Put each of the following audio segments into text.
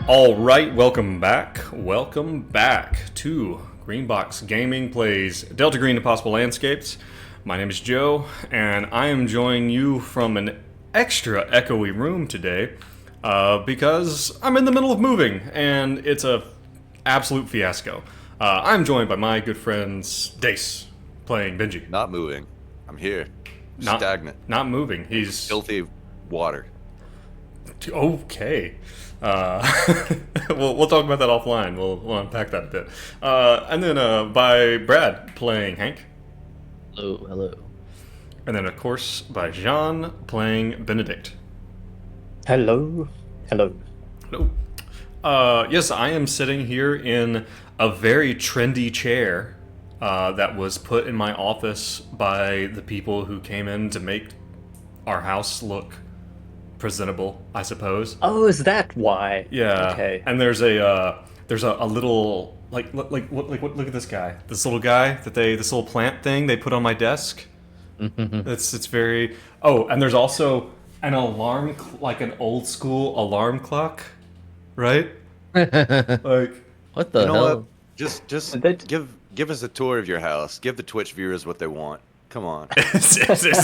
All right, welcome back. Welcome back to Greenbox Gaming plays Delta Green Impossible Landscapes. My name is Joe, and I am joining you from an extra echoey room today because I'm in the middle of moving, and it's a absolute fiasco. I'm joined by my good friends Dace, playing Benji. Not moving. I'm here. Not, Stagnant. Not moving. He's Filthy water. okay. We'll talk about that offline. We'll unpack that a bit. And then by Brad playing Hank. Hello. And then, of course, by Jean playing Benedict. Hello. Hello. Yes, I am sitting here in a very trendy chair that was put in my office by the people who came in to make our house look presentable, I suppose. Oh, is that why? Yeah. Okay. And there's a little look at this guy. This little guy this little plant thing they put on my desk. It's very. Oh, and there's also an alarm, like an old school alarm clock, right? Like, What the hell? What? Just give us a tour of your house. Give the Twitch viewers what they want. Come on. is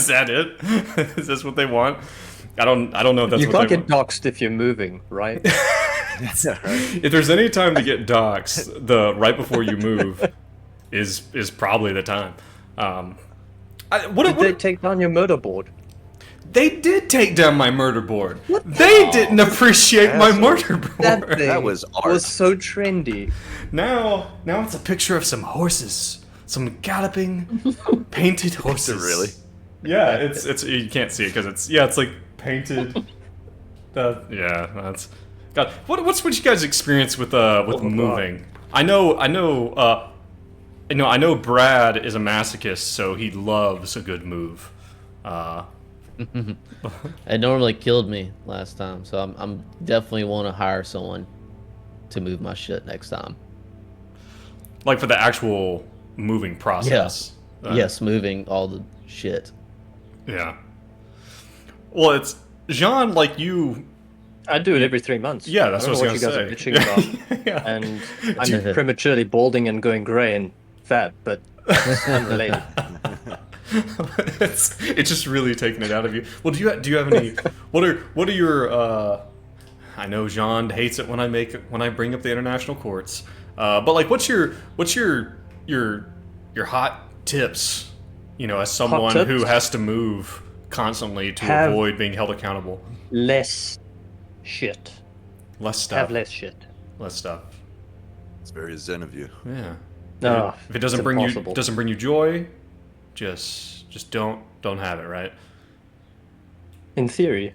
that it? Is this what they want? I don't know if that's You what can't they get want. doxxed if you're moving, right? If there's any time to get doxxed, the right before you move is probably the time. Did they take down your murderboard? They did take down my murder board. What? They didn't appreciate my asshole. murder board. That thing That was art. was so trendy. Now it's a picture of some horses, some galloping, painted horses. Really? Yeah, it's you can't see it because it's like painted. That's God. What's you guys' experience with moving? I know Brad is a masochist, so he loves a good move. It normally killed me last time, so I'm definitely want to hire someone to move my shit next time. Like for the actual moving process. Yes, moving all the shit. Yeah. Well, it's Jean, like you. I do it every 3 months. Yeah, that's I don't what know I what was you gonna guys say. are bitching about. Yeah. And I'm prematurely balding and going grey and fat, but unrelated. It's just really taking it out of you. Well, do you have any? What are your? I know Jean hates it when I bring up the international courts. But like, what's your hot tips? You know, as someone who has to move constantly to avoid being held accountable. Less shit. Less stuff. Have less shit. Less stuff. It's very zen of you. Yeah. No, If it doesn't bring you joy, just don't have it, right? in theory.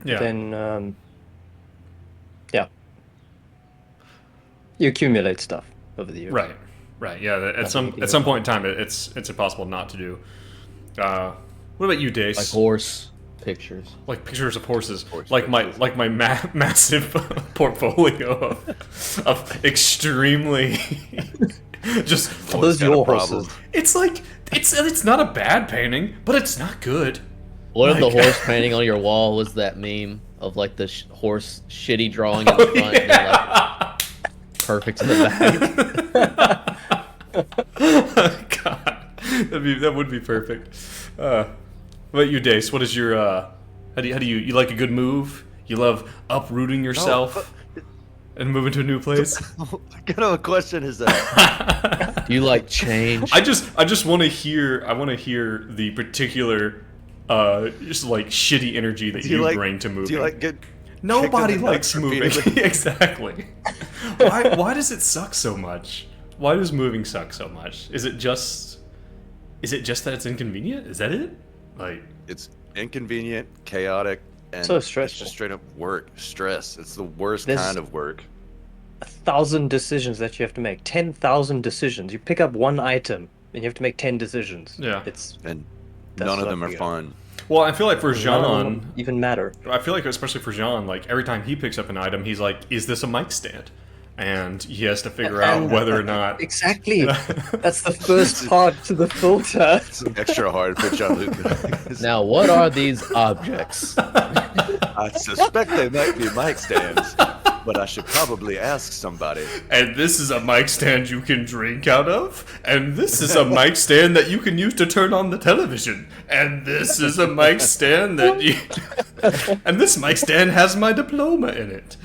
Yeah. Then, yeah. You accumulate stuff over the years. Right. Yeah. At some point in time, it's impossible not to do. What about you, Dace? Like horse pictures. Like pictures of horses. Horse like pictures. my massive portfolio of extremely just. Are those got a your problem. horses? It's like it's not a bad painting, but it's not good. What if the Like- horse painting on your wall was that meme of like the horse shitty drawing in the front and then, like, perfect in the back? God, that would be perfect. What about you, Dace? What is your how do you like a good move? You love uprooting yourself and moving to a new place. What kind of a question is that? Do you like change? I just want to hear. I want to hear the particular, just like shitty energy that you bring to moving. Do you like get? Nobody kicked in the likes nuts moving. repeatedly? Exactly. Why does it suck so much? Why does moving suck so much? Is it just that it's inconvenient? Is that it? Like, It's inconvenient, chaotic, and So it's stressful. just straight up work, stress. It's the worst There's- kind of work. 1,000 decisions that you have to make. 10,000 decisions. You pick up one item and you have to make 10 decisions. Yeah. It's And That's none of what them I are feel. fun. well, I feel like for none of them Jean, even matter. I feel like especially for Jean, like every time he picks up an item, he's like, "Is this a mic stand?" And he has to figure out whether or not. Exactly. That's the first part to the filter. It's extra hard for Gianluca. Now, what are these objects? I suspect they might be mic stands. but I should probably ask somebody. And this is a mic stand you can drink out of. And this is a mic stand that you can use to turn on the television. And this is a mic stand that you... And this mic stand has my diploma in it.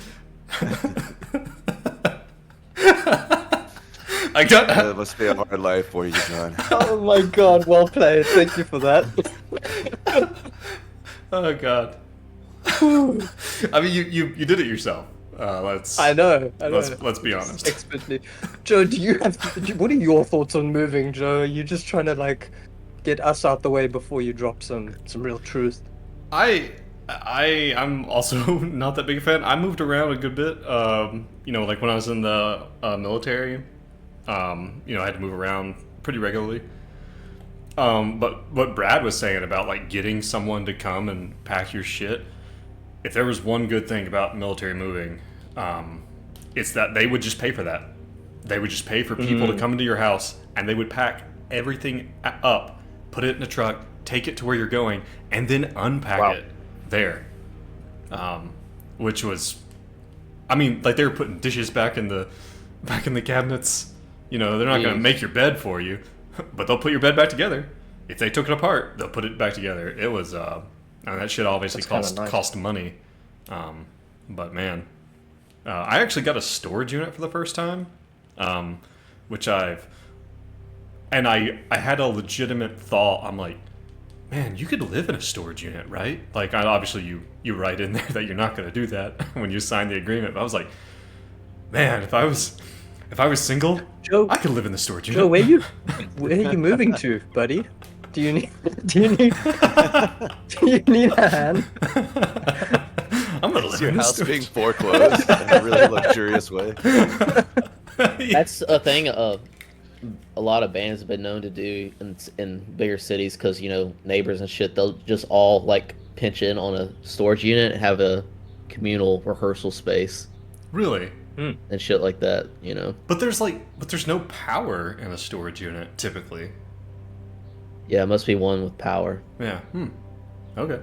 I got... That must be a hard life for you, John. Oh my god, well played. Thank you for that. Oh god. I mean, you did it yourself. I know. Let's be honest. Expertly. Joe, what are your thoughts on moving, Joe? Are you just trying to like get us out the way before you drop some real truth? I'm also not that big a fan. I moved around a good bit. Like when I was in the military, I had to move around pretty regularly. But what Brad was saying about like getting someone to come and pack your shit, if there was one good thing about military moving, it's that they would just pay for that. They would just pay for people to come into your house, and they would pack everything up, put it in a truck, take it to where you're going, and then unpack it there. Which was, I mean, like they were putting dishes back in the cabinets. They're not going to make your bed for you, but they'll put your bed back together. If they took it apart, they'll put it back together. It was, that shit obviously cost money. But man, I actually got a storage unit for the first time, which I had a legitimate thought. I'm like, man, you could live in a storage unit, right? Like, obviously you write in there that you're not going to do that when you sign the agreement. But I was like, man, if I was single, Joe, I could live in the storage unit. Joe, where are you moving to, buddy? Do you need a hand? I'm gonna live Is your in the house storage. being foreclosed in a really luxurious way? That's a thing a lot of bands have been known to do in bigger cities because, neighbors and shit, they'll just all like pinch in on a storage unit and have a communal rehearsal space. Really? And shit like that, But there's no power in a storage unit typically. Yeah, it must be one with power. Yeah. Okay.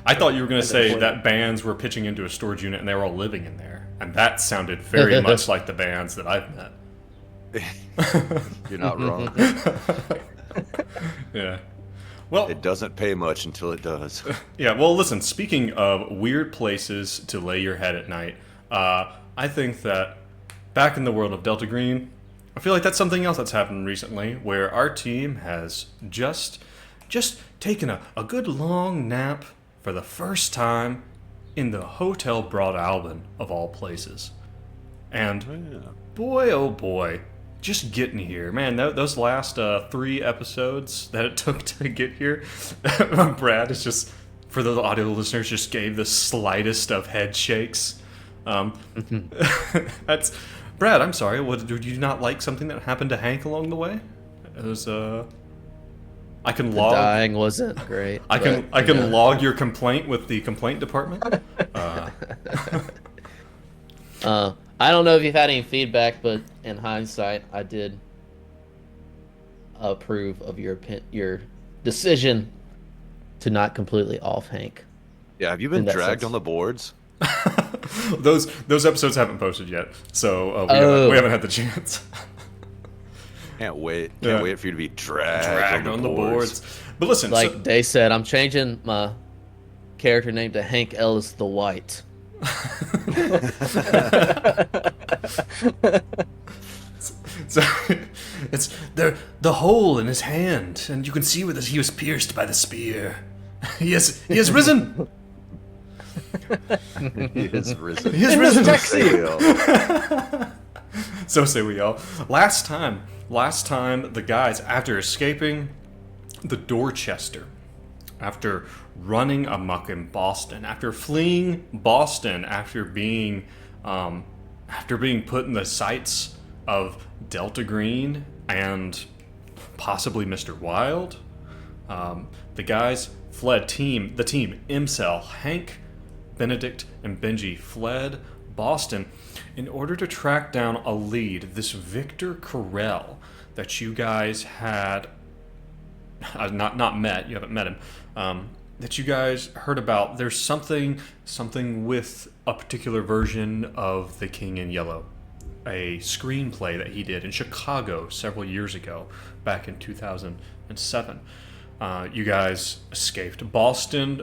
I thought you were going to say that bands were pitching into a storage unit and they were all living in there. And that sounded very much like the bands that I've met. You're not wrong. Yeah. Well, It doesn't pay much until it does. yeah, well, listen, speaking of weird places to lay your head at night, I think that back in the world of Delta Green, I feel like that's something else that's happened recently, where our team has just taken a good long nap for the first time in the Hotel Broad Albion, of all places. And boy, oh boy, just getting here. Man, those last 3 episodes that it took to get here, Brad is just, for the audio listeners, just gave the slightest of head shakes. That's... Brad, I'm sorry. Did you not like something that happened to Hank along the way? It was I can log. Dying wasn't great. I can log your complaint with the complaint department. I don't know if you've had any feedback, but in hindsight, I did approve of your decision to not completely off Hank. Yeah, have you been In that dragged sense. on the boards? Those episodes haven't posted yet, so we haven't had the chance. Can't wait. Yeah. Can't wait for you to be Dragged on the boards. But listen, Like Day said, I'm changing my character name to Hank Ellis the White. so it's the hole in his hand, and you can see where he was pierced by the spear. He has risen. He is risen. He is risen. Sail. So say we all. Last time, the guys, after escaping the Dorchester, after running amok in Boston, after fleeing Boston, after being put in the sights of Delta Green and possibly Mr. Wild, the guys fled. The team, Imcel, Hank, Benedict, and Benji fled Boston in order to track down a lead, this Victor Karl that you guys had not met. You haven't met him. that you guys heard about. There's something with a particular version of The King in Yellow, a screenplay that he did in Chicago several years ago, back in 2007. You guys escaped Boston.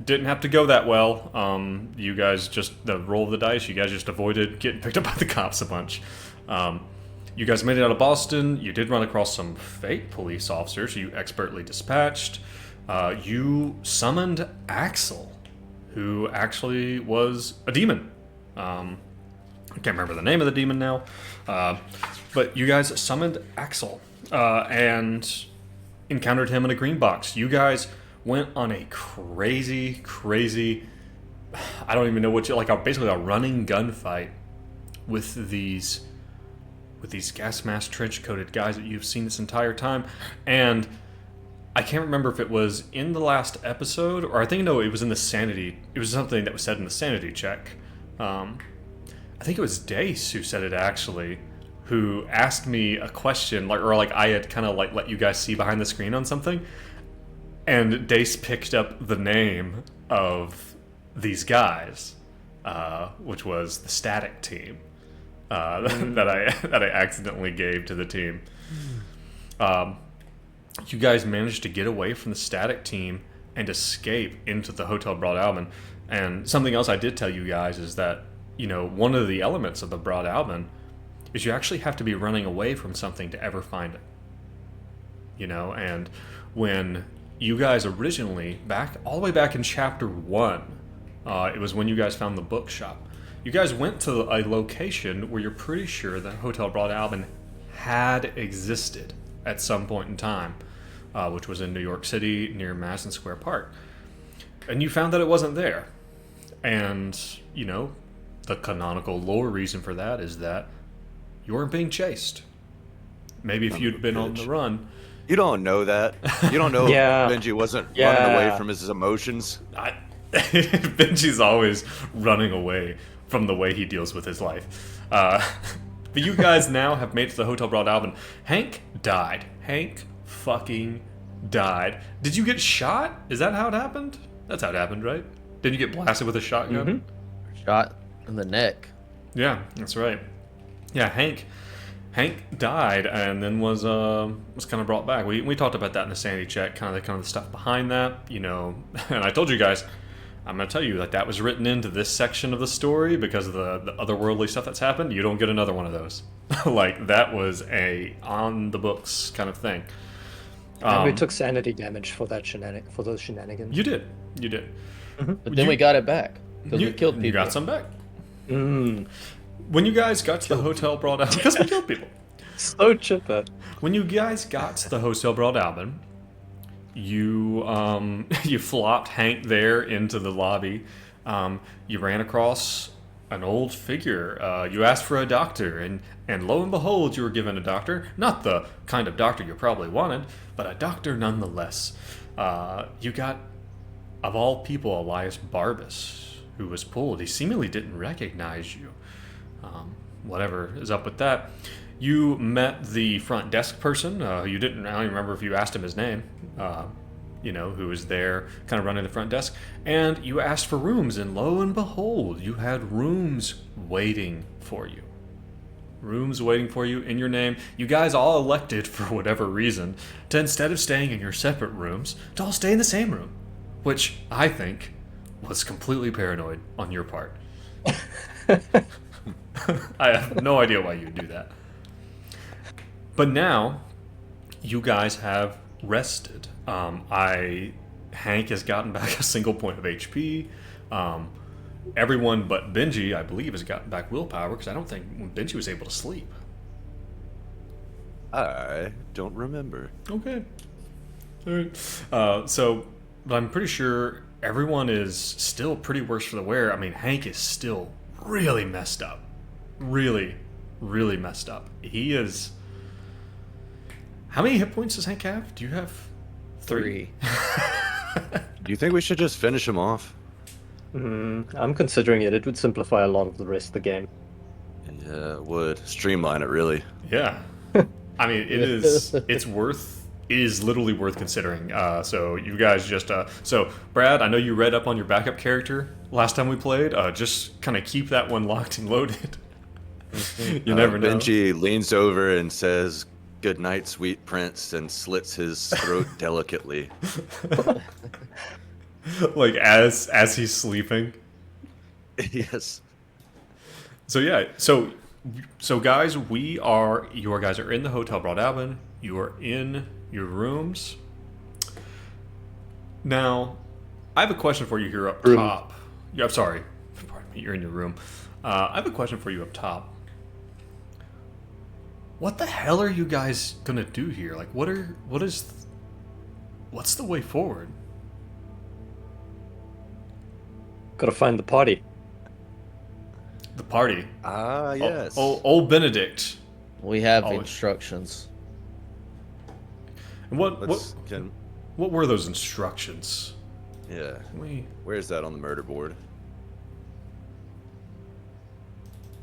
Didn't have to go that well. You guys just, the roll of the dice, you guys just avoided getting picked up by the cops a bunch. You guys made it out of Boston. You did run across some fake police officers you expertly dispatched. You summoned Axel, who actually was a demon. I can't remember the name of the demon now. But you guys summoned Axel and encountered him in a green box. You guys went on a crazy, I don't even know what you, like basically a running gunfight with these gas mask trench coated guys that you've seen this entire time. And I can't remember if it was in the last episode, or I think, no, it was in the sanity. It was something that was said in the sanity check. I think it was Dace who said it, actually, who asked me a question, or I had kind of let you guys see behind the screen on something, and Dace picked up the name of these guys, which was the Static Team, that I accidentally gave to the team. You guys managed to get away from the Static Team and escape into the Hotel Broad Albion. And something else I did tell you guys is that, one of the elements of the Broad Albion is you actually have to be running away from something to ever find it. And when you guys originally, all the way back in chapter 1, it was when you guys found the bookshop. You guys went to a location where you're pretty sure the Hotel Broad Albion had existed at some point in time, which was in New York City near Madison Square Park. And you found that it wasn't there. And, the canonical lore reason for that is that you weren't being chased. Maybe if you'd been on the run. You don't know that. You don't know Yeah. if Benji wasn't Yeah. running away from his emotions. Benji's always running away from the way he deals with his life. But you guys now have made it to the Hotel Broad Albion. Hank died. Hank fucking died. Did you get shot? Is that how it happened? That's how it happened, right? Didn't you get blasted with a shotgun? Shot in the neck. Yeah, that's right. Yeah, Hank died and then was kind of brought back. We talked about that in the sanity check, kind of the stuff behind that, And I told you guys, I'm going to tell you that was written into this section of the story because of the otherworldly stuff that's happened. You don't get another one of those. That was a on the books kind of thing. And we took sanity damage for those shenanigans. You did. But then we got it back because we killed people. You got some back. When you guys got to the Hotel Broad Albion, because we killed people. So chipper. When you guys got to the Hotel Broad Albion, you flopped Hank there into the lobby. You ran across an old figure. You asked for a doctor, and lo and behold, you were given a doctor. Not the kind of doctor you probably wanted, but a doctor nonetheless. You got, of all people, Elias Barbas, who was pulled. He seemingly didn't recognize you. Whatever is up with that. You met the front desk person. I don't even remember if you asked him his name. Who was there kind of running the front desk. And you asked for rooms, and lo and behold, you had rooms waiting for you. Rooms waiting for you in your name. You guys all elected, for whatever reason, to, instead of staying in your separate rooms, to all stay in the same room. Which I think was completely paranoid on your part. I have no idea why you'd do that. But now, you guys have rested. Hank has gotten back a single point of HP. Everyone but Benji, I believe, has gotten back willpower, because I don't think Benji was able to sleep. I don't remember. Okay. All right. But I'm pretty sure everyone is still pretty worse for the wear. I mean, Hank is still really messed up. Really, really messed up. He is... How many hit points does Hank have? Do you have 3? Do you think we should just finish him off? I'm considering it. It would simplify a lot of the rest of the game. Yeah, it would. Streamline it, really. Yeah. I mean, it's worth is literally worth considering. So you guys just so Brad, I know you read up on your backup character last time we played. Just kind of keep that one locked and loaded. You never know. Benji leans over and says, "Good night, sweet prince," and slits his throat delicately. Like as he's sleeping. Yes. So yeah, so guys, you guys are in the Hotel Broad Albion. You are in your rooms. Now, I have a question for you here up top. Yeah, I'm sorry. Pardon me, you're in your room. I have a question for you up top. What the hell are you guys gonna do here? Like, what's the way forward? Gotta find the party. The party. Ah, yes. Old Benedict. We have Oh. instructions. And what were those instructions? Yeah. We Where's that on the murder board?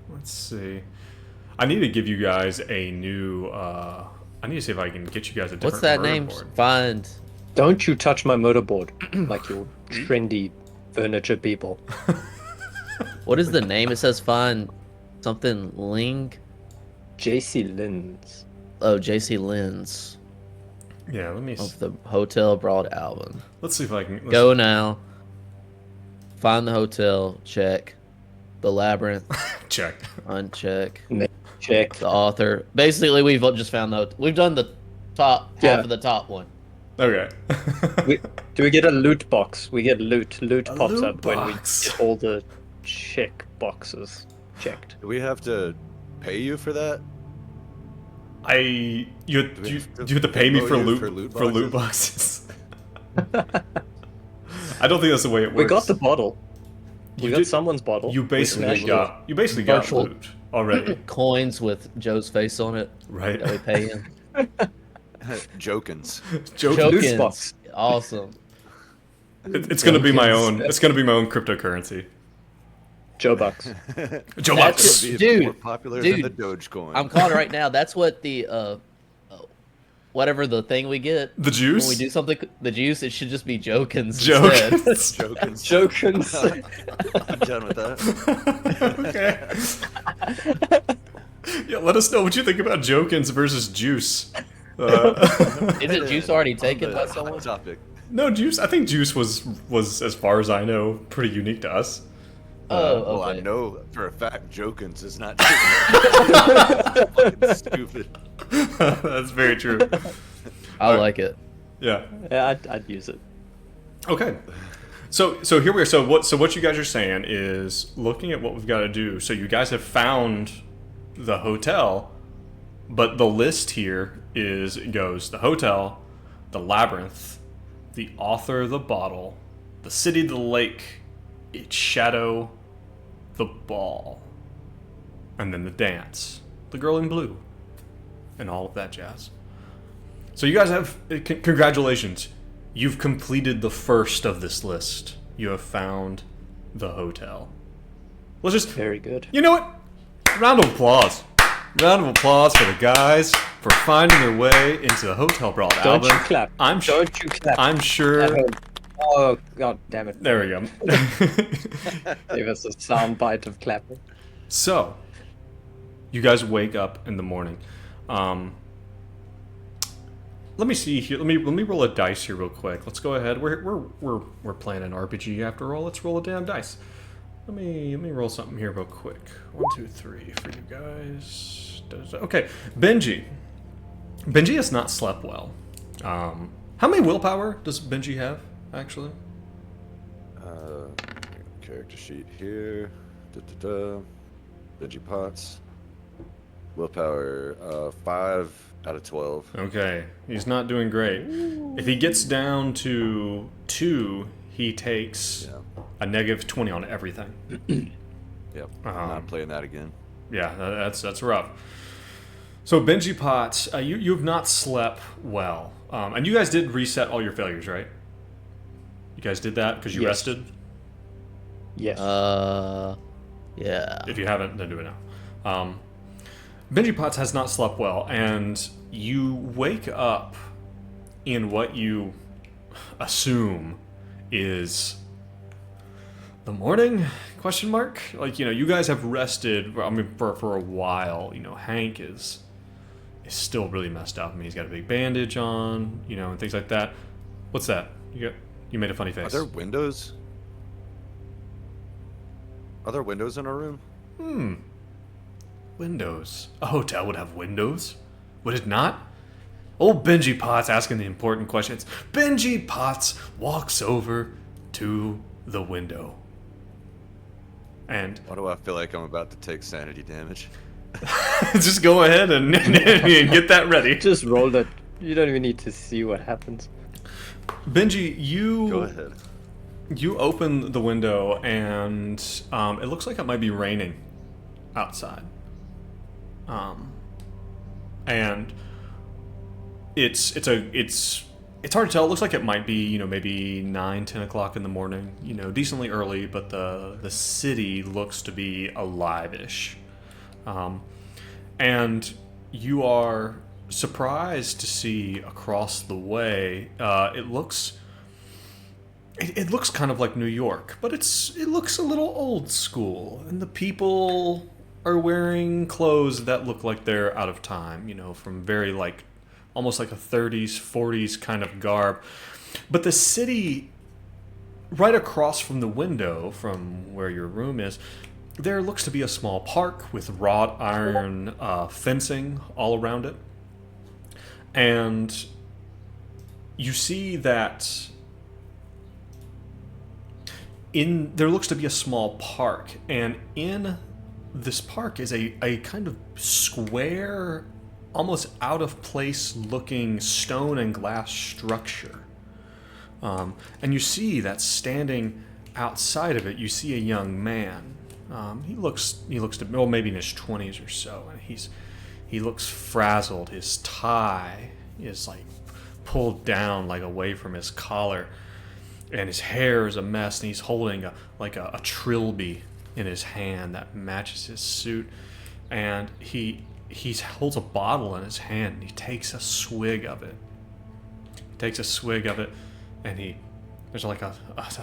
let's see. I need to give you guys a new. I need to see if I can get you guys a different. What's that murder name? board. Find. Don't you touch my motorboard like you trendy furniture people. What is the name? It says find something Ling. JC Lynn's. Oh, JC Lynn's Yeah, let me. of the Hotel Broad Albion. Let's see if I can Go now. Find the hotel. Check. The labyrinth. check. Uncheck. Check. The author. Basically, we've just found the. We've done the top Yeah. half of the top one. Okay. Do we get a loot box? We get loot. Loot A pops loot up when we box. get all the check boxes checked. Do we have to pay you for that? You have to pay me owe for you loot boxes. I don't think that's the way it works. We got the bottle. You We got did- someone's bottle. You We basically smashed got Virtual- loot already, Coins with Joe's face on it right? that we pay him. Jokins. Joke. Loot Jokins. box. Awesome. It's gonna be my Jokins. own. It's gonna be my own cryptocurrency. Joe Bucks. Joe That's Bucks. it. Be Dude, more popular than the dude, Dogecoin. I'm calling it right now. That's what the whatever the thing we get The juice. when we do something. The juice. It should just be Jokins. Jokins. instead. Jokins. Jokins. I'm done with that. Okay. Yeah, let us know what you think about Jokins versus Juice. Isn't juice already taken by someone? Topic. No, Juice. I think Juice was, as far as I know, pretty unique to us. Oh, okay. Well, I know for a fact Jokins is not fucking stupid. That's very true. I like it. Yeah. Yeah, I'd use it. Okay. So here we are. So what you guys are saying is looking at what we've got to do. So you guys have found the hotel, but the list here goes the hotel, the labyrinth, the author of the bottle, the city, the lake, its shadow, the ball, and then the dance, the girl in blue, and all of that jazz. So you guys have congratulations. You've completed the first of this list. You have found the hotel. Let's just, Very good. you know what? Round of applause. Round of applause for the guys for finding their way into the Hotel Broad Don't Albion. you clap. Don't you clap. I'm At sure. home. Oh, god damn it. There we go. Gave us a sound bite of clapping. So, you guys wake up in the morning. Let me see here. Let me roll a dice here real quick. Let's go ahead. We're playing an RPG after all. Let's roll a damn dice. Let me roll something here real quick. 1, 2, 3 for you guys. Okay, Benji. Benji has not slept well. How many willpower does Benji have actually? Character sheet here. Benji Potts. Willpower 5 out of 12. Okay, he's not doing great. If he gets down to 2, he takes a negative 20 on everything. Yep. Not playing that again. Yeah, that's rough. So Benji Potts, you've not slept well, and you guys did reset all your failures, right? You guys did that because you Yes. rested. Yes. Yeah. If you haven't, then do it now. Benji Potts has not slept well, and you wake up in what you assume is the morning, question mark? Like, you know, you guys have rested, I mean, for a while. You know, Hank is still really messed up. I mean, he's got a big bandage on, you know, and things like that. What's that? You made a funny face. Are there windows? Are there windows in our room? Windows. A hotel would have windows. Would it not? Old Benji Potts asking the important questions. Benji Potts walks over to the window. And Why do I feel like I'm about to take sanity damage? just go ahead and get that ready. Just roll that. You don't even need to see what happens. Benji, you Go ahead. You open the window and it looks like it might be raining outside. And it's hard to tell. It looks like it might be, you know, maybe 9-10 o'clock in the morning, you know, decently early, but the city looks to be alive-ish. And you are surprised to see across the way, it looks kind of like New York, but it looks a little old school, and the people are wearing clothes that look like they're out of time, you know, from very like almost like a 30s, 40s kind of garb. But the city right across from the window from where your room is, there looks to be a small park with wrought iron fencing all around it. And you see that there looks to be a small park, and in this park is a kind of square, almost out of place looking stone and glass structure. And you see that standing outside of it, you see a young man. He looks to, well, maybe in his 20s or so, and he looks frazzled. His tie is like pulled down like away from his collar, and his hair is a mess, and he's holding a trilby in his hand that matches his suit, and he holds a bottle in his hand, and he takes a swig of it. And there's like a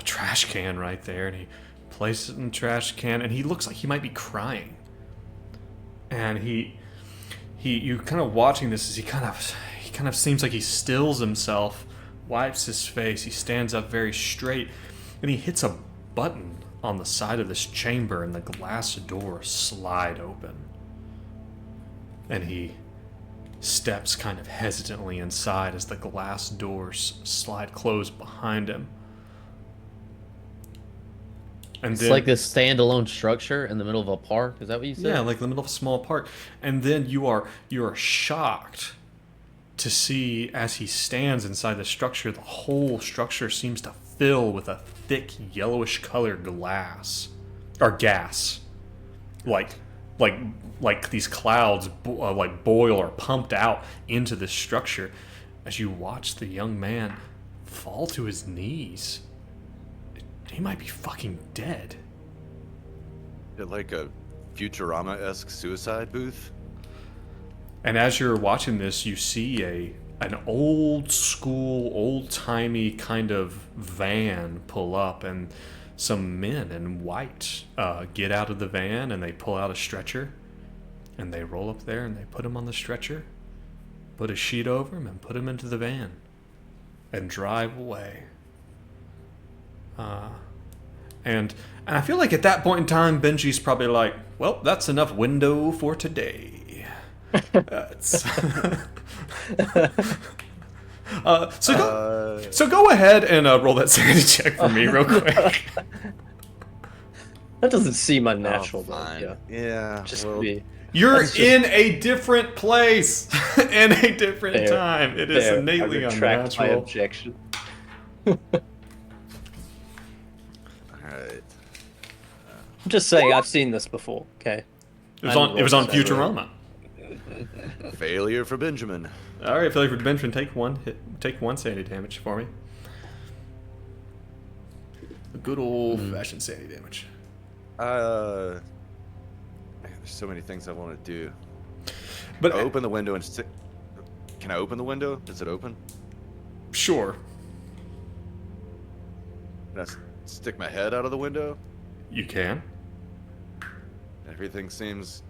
trash can right there, and he places it in the trash can, and he looks like he might be crying. And you kind of watching this as he kind of seems like he stills himself, wipes his face, he stands up very straight, and he hits a button on the side of this chamber, and the glass doors slide open. And he steps kind of hesitantly inside as the glass doors slide closed behind him. And It's then, like this standalone structure in the middle of a park. Is that what you said? yeah, like in the middle of a small park. And then you are shocked to see, as he stands inside the structure, the whole structure seems to fill with a thick yellowish colored gas, like these clouds like boil or pumped out into this structure as you watch the young man fall to his knees. He might be fucking dead. Is it like a Futurama-esque suicide booth? And as you're watching this, you see an old school, old-timey kind of van pull up, and some men in white get out of the van, and they pull out a stretcher, and they roll up there, and they put him on the stretcher, put a sheet over him, and put him into the van, and drive away. And I feel like at that point in time, Benji's probably like, well, that's enough window for today. So go ahead and roll that sanity check for me real quick. That doesn't seem unnatural, though. Fine. Yeah. Yeah. Just well, be. You're That's just- in a different place, in a different Fair. time. It is Fair. innately I retract my unnatural. objection. Alright. I'm just saying, I've seen this before. Okay. It was on Sanity. Futurama. Failure for Benjamin. All right, failure for Benjamin. Take one sanity damage for me. A good old-fashioned sanity damage. Man, there's so many things I want to do. But Open the window and sit. Can I open the window? Is it open? Sure. Can I stick my head out of the window? You can. Everything seems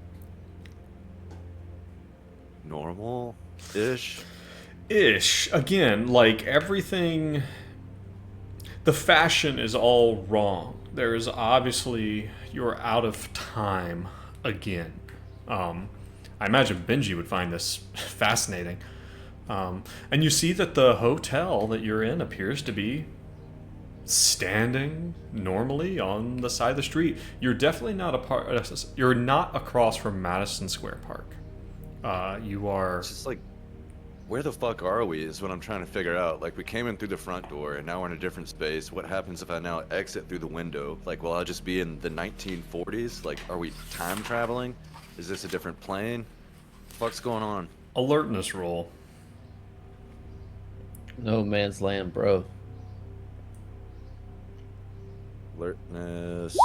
normal-ish. Ish. Again, like everything, the fashion is all wrong. There is obviously, you're out of time again. I imagine Benji would find this fascinating. And you see that the hotel that you're in appears to be standing normally on the side of the street. You're definitely not you're not across from Madison Square Park. You are. It's just like, where the fuck are we is what I'm trying to figure out. Like, we came in through the front door, and now we're in a different space. What happens if I now exit through the window? Like, will I just be in the 1940s? Like, are we time traveling? Is this a different plane? What's going on? Alertness roll. No man's land, bro. Alertness.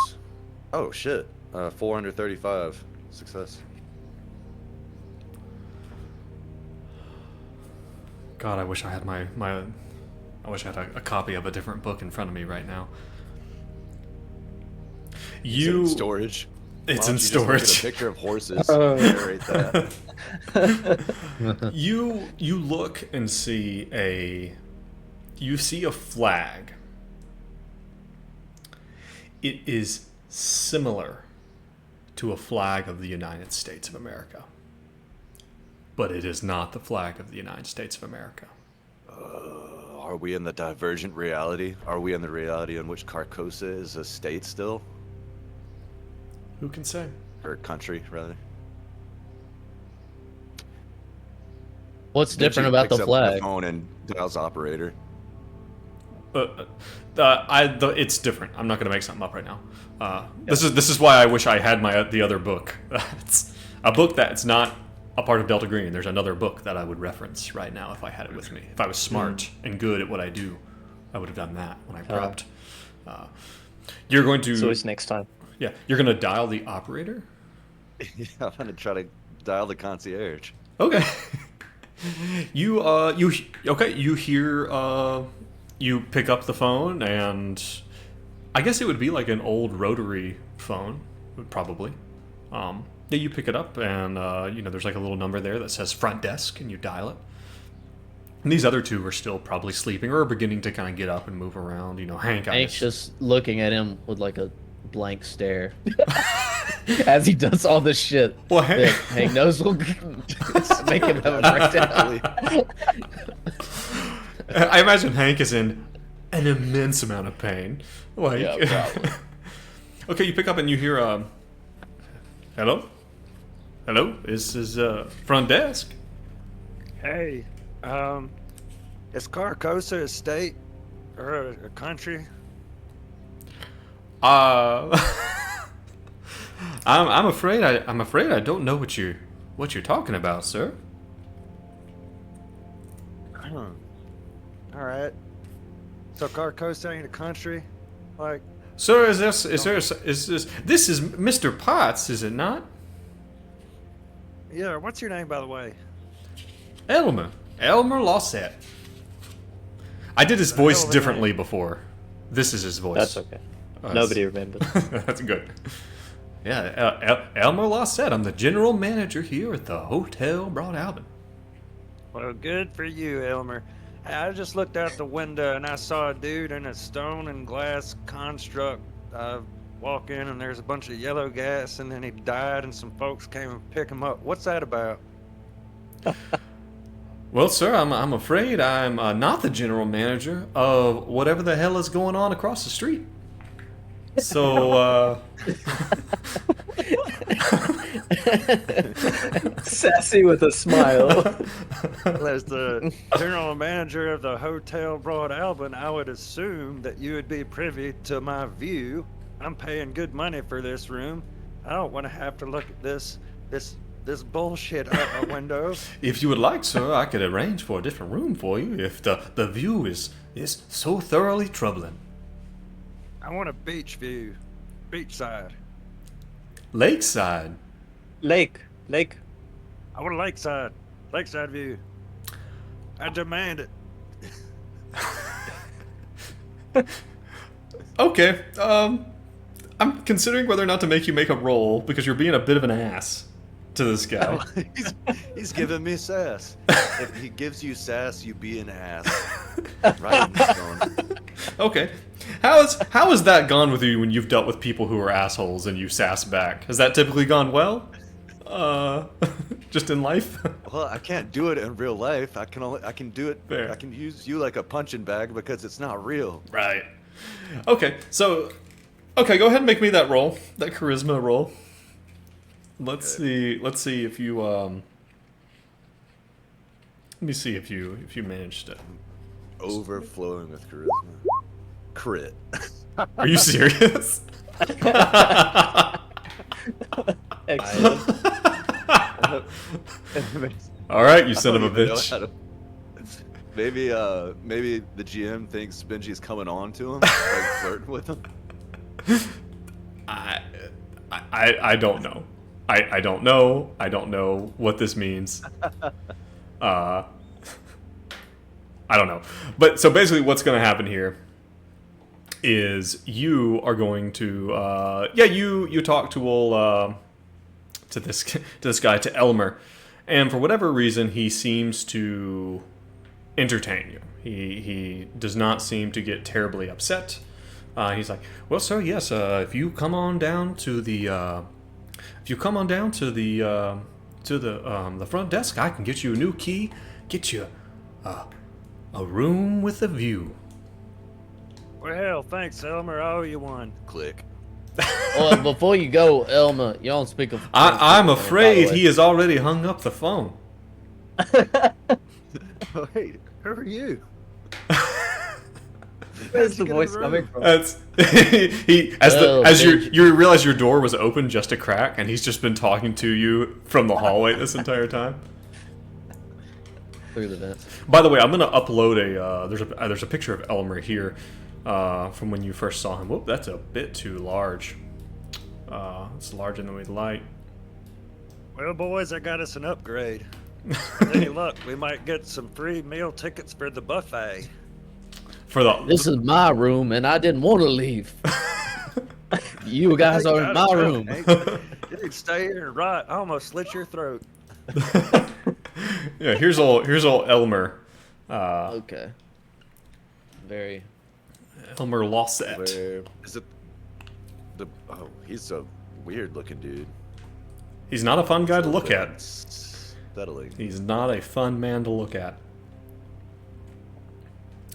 Oh, shit. 435. Success. God, I wish I had I wish I had a copy of a different book in front of me right now. Is it in storage? It's Why in don't you just look at storage. a picture of horses. Narrate that. You look and see a flag. It is similar to a flag of the United States of America, but it is not the flag of the United States of America. Are we in the divergent reality? Are we in the reality in which Carcosa is a state still? Who can say? Or a country, rather? What's different Benji about the picks up flag? phone and dials operator. It's different. I'm not going to make something up right now. This is why I wish I had the other book. It's a book that's not a part of Delta Green. There's another book that I would reference right now if I had it with me. If I was smart and good at what I do, I would have done that when I prepped. You're going to. So it's next time. Yeah, you're going to dial the operator. Yeah, I'm gonna try to dial the concierge. Okay. You hear you pick up the phone, and I guess it would be like an old rotary phone, probably. Yeah, you pick it up, and there's like a little number there that says front desk, and you dial it. And these other two are still probably sleeping or are beginning to kind of get up and move around. Hank's Just looking at him with like a blank stare as he does all this shit. Well, Hank knows will make him have a breakdown. I imagine Hank is in an immense amount of pain. Like, Yeah, probably. Okay, you pick up and you hear, hello? Hello? This is, front desk. Hey, is Carcosa a state or a country? I'm afraid I don't know what you're talking about, sir. All right. So Carcosa ain't a country, like. Sir, is this Mr. Potts, is it not? Yeah. What's your name, by the way? Elmer Lawsett. I did his voice hell of a differently before. This is his voice. That's okay. Nobody remembers. That's good. Yeah, Elmer Lawsett. I'm the general manager here at the Hotel Broad Albion. Well, good for you, Elmer. I just looked out the window and I saw a dude in a stone and glass construct. I walk in and there's a bunch of yellow gas, and then he died, and some folks came and pick him up. What's that about? Well, sir, I'm afraid I'm not the general manager of whatever the hell is going on across the street. So, Sassy with a smile. As the general manager of the Hotel Broad Albion, I would assume that you would be privy to my view. I'm paying good money for this room. I don't want to have to look at this bullshit out my window. if you would like, sir, I could arrange for a different room for you if the view is so thoroughly troubling. I want a beach view. Beachside. Lakeside. Lake. I want a lakeside view. I demand it. Okay. I'm considering whether or not to make you make a roll because you're being a bit of an ass to this guy. he's giving me sass. If he gives you sass, you be an ass. Right in the stone. Okay. How has that gone with you when you've dealt with people who are assholes and you sass back? Has that typically gone well? Just in life? Well, I can't do it in real life. I can do it. Fair. I can use you like a punching bag because it's not real. Right. Okay, so okay, go ahead and make me that roll, that charisma roll. Let's see if you let me see if you managed to. Overflowing with charisma. Crit. Are you serious? Excellent. All right, you son of a I don't even know bitch. how to- Maybe the GM thinks Benji's coming on to him, like flirting with him. I don't know. I don't know. I don't know what this means. I don't know. But so basically what's going to happen here is you are going to you talk to this guy, to Elmer, and for whatever reason he seems to entertain you. He does not seem to get terribly upset. He's like, "Well, sir, yes, if you come on down to the the front desk, I can get you a new key, get you a room with a view." Well, thanks, Elmer. I owe you one. Click. Oh, before you go, Elma, you don't speak of. I'm by the afraid way. he has already hung up the phone. Wait, who are you? Where's the voice coming from? That's he as Bitch. you realize your door was open just a crack, and he's just been talking to you from the hallway this entire time. Through the vents. By the way, I'm gonna upload there's a picture of Elmer here from when you first saw him. Whoop, that's a bit too large. It's larger than we'd like. Well, boys, I got us an upgrade. With any luck, we might get some free meal tickets for the buffet. For the This is my room, and I didn't want to leave. You guys are in my room. You can stay here and rot. I almost slit your throat. yeah, here's old Elmer. Okay. Very. Elmer Lawsett. Where is it? Oh, he's a weird looking dude. He's not a fun guy to look at. Settling. He's not a fun man to look at.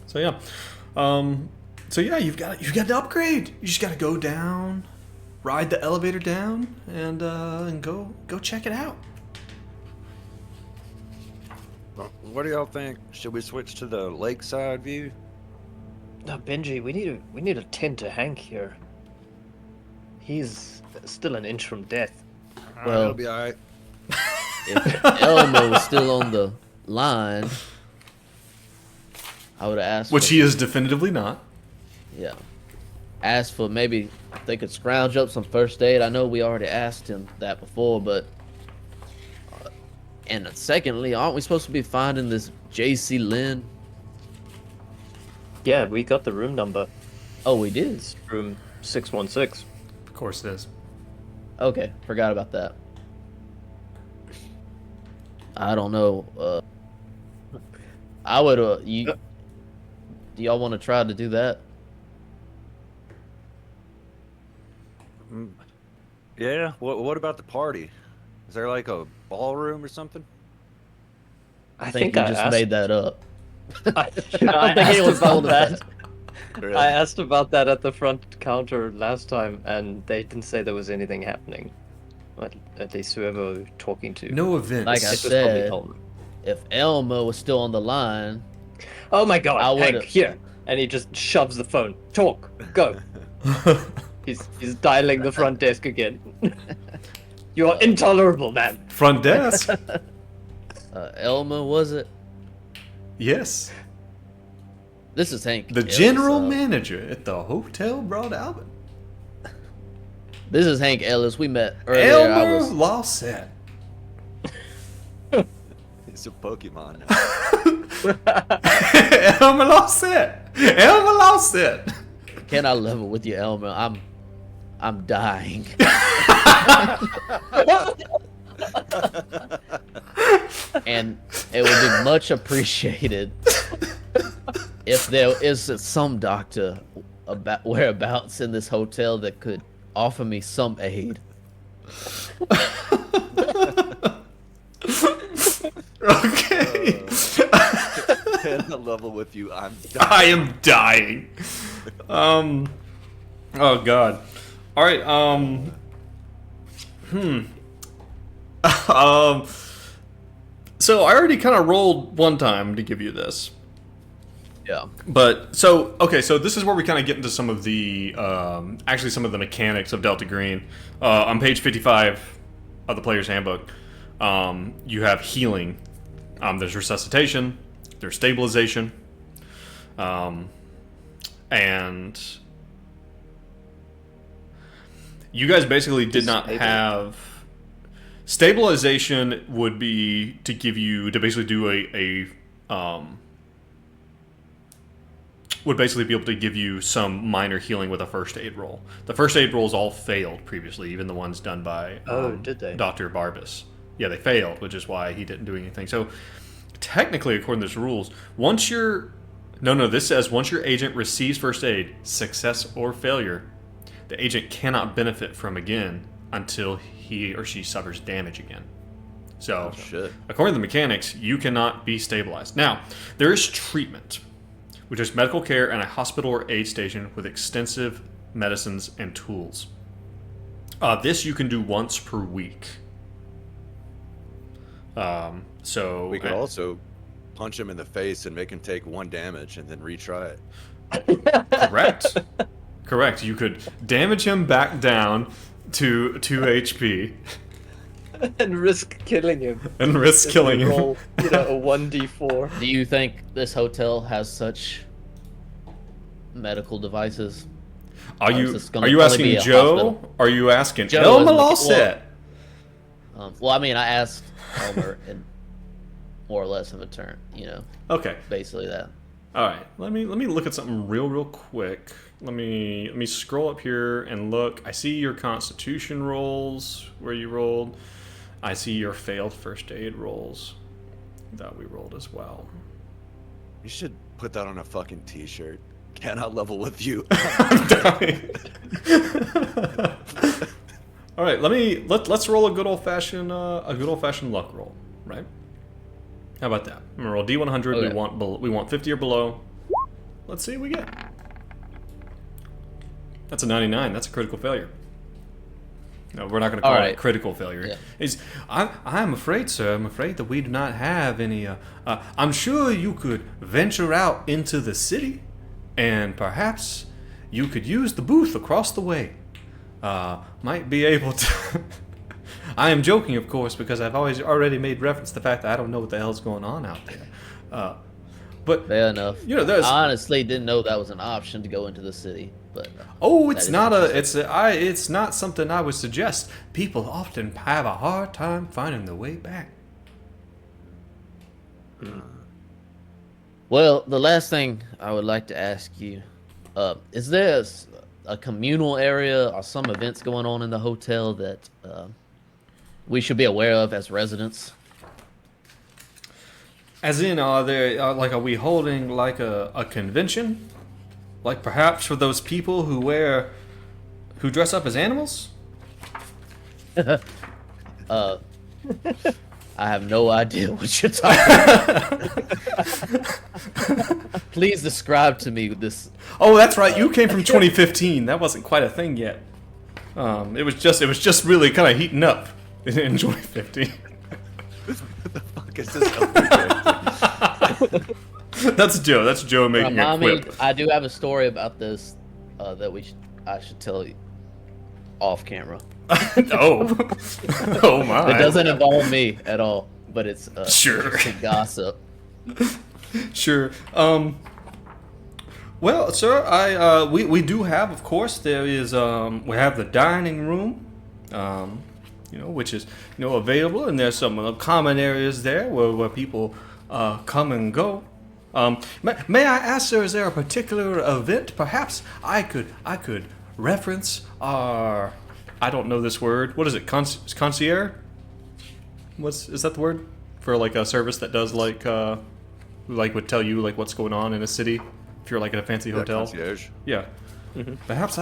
So yeah, you've got to upgrade. You just got to go down, ride the elevator down, and go check it out. What do y'all think? Should we switch to the lakeside view? No, Benji, we need to tend to Hank here. He's still an inch from death. Well- it'll be all right. If Elma was still on the line, I would have asked. Which for, he is definitively not. Yeah. Asked for maybe if they could scrounge up some first aid. I know we already asked him that before, but. And secondly, aren't we supposed to be finding this J.C. Lynn? Yeah, we got the room number. Oh, we did? It's room 616. Of course it is. Okay, forgot about that. I don't know. I would. Do y'all want to try to do that? Yeah. What about the party? Is there like a ballroom or something? I think you just made that up. I think anyone's asked about told us that. I asked about that at the front counter last time, and they didn't say there was anything happening. At least whoever we were talking to. No events. Like I It was probably said, Elmer. if Elmo was still on the line, Oh my god, I Hank, would've- here. And he just shoves the phone. Talk, go. He's dialing the front desk again. You're intolerable, man. Front desk. Elmo was it? Yes. This is Hank. The Ellis, general manager at the Hotel Broad Albert. This is Hank Ellis. We met earlier. Elmer Lawsett. He's a Pokemon now. Elmer Lawsett. Elmer lost it. Can I level with you, Elmer? I'm dying. And it would be much appreciated if there is some doctor about whereabouts in this hotel that could offer me some aid. Okay. Can I level with you? I'm I am dying. Oh god. All right. So I already kind of rolled one time to give you this. Yeah. But so okay, so this is where we kind of get into some of the actually some of the mechanics of Delta Green. On page 55 of the player's handbook, you have healing. There's resuscitation. There's stabilization. And you guys basically did not have stabilization. Would be to give you to basically do a would basically be able to give you some minor healing with a first aid roll. The first aid rolls all failed previously, even the ones done by did they? Dr. Barbas. Yeah, they failed, which is why he didn't do anything. So technically, according to these rules, once your this says once your agent receives first aid, success or failure, the agent cannot benefit from again until he or she suffers damage again. So, shit. according to the mechanics, you cannot be stabilized. Now, there is treatment, which is medical care and a hospital or aid station with extensive medicines and tools. This you can do once per week. So We could also punch him in the face and make him take 1 damage and then retry it. Correct. You could damage him back down to 2 HP And risk killing him. and risk If killing you him. roll, a 1d4. Do you think this hotel has such medical devices? Are is you this gonna are you only asking be a Joe? hospital? Are you asking Joe Elmer is- Lawset? Well, I mean, I asked Elmer in more or less of a turn, Okay. basically that. All right. Let me look at something real quick. Let me scroll up here and look. I see your Constitution rolls where you rolled. I see your failed first aid rolls that we rolled as well. You should put that on a fucking t-shirt. Can I level with you? I'm dying. All right, let's roll a good old fashioned luck roll, right? How about that? I'm gonna roll D100. Okay. We want 50 or below. Let's see what we get. That's a 99. That's a critical failure. No, we're not going to call All it right. critical failure. Yeah. I'm afraid, sir. I'm afraid that we do not have any. I'm sure you could venture out into the city, and perhaps you could use the booth across the way. Might be able to. I am joking, of course, because I've already made reference to the fact that I don't know what the hell's going on out there. But Fair enough. there's. I honestly didn't know that was an option to go into the city, but Oh, that it's is not interesting. it's not something I would suggest. People often have a hard time finding their way back. Well, the last thing I would like to ask you, is there a communal area or some events going on in the hotel that we should be aware of as residents? As in, are we holding like a convention? Like perhaps for those people who dress up as animals? I have no idea what you're talking about. Please describe to me this. Oh, that's right. You came from 2015. That wasn't quite a thing yet. It was just really kind of heating up in 2015. Fuck is this elder joke? That's Joe. That's Joe making a Remind me, quip. I do have a story about this that I should tell you off camera. Oh, oh my! It doesn't involve me at all, but it's Sure. interesting gossip. Sure. Well, sir, we do have, of course, there is we have the dining room, which is available, and there's some common areas there where people come and go. May I ask, sir, is there a particular event? Perhaps I could reference our. I don't know this word. What is it? Concierge? Is that the word for like a service that does like would tell you like what's going on in a city if you're like at a fancy hotel? Concierge. Yeah. Mm-hmm. Perhaps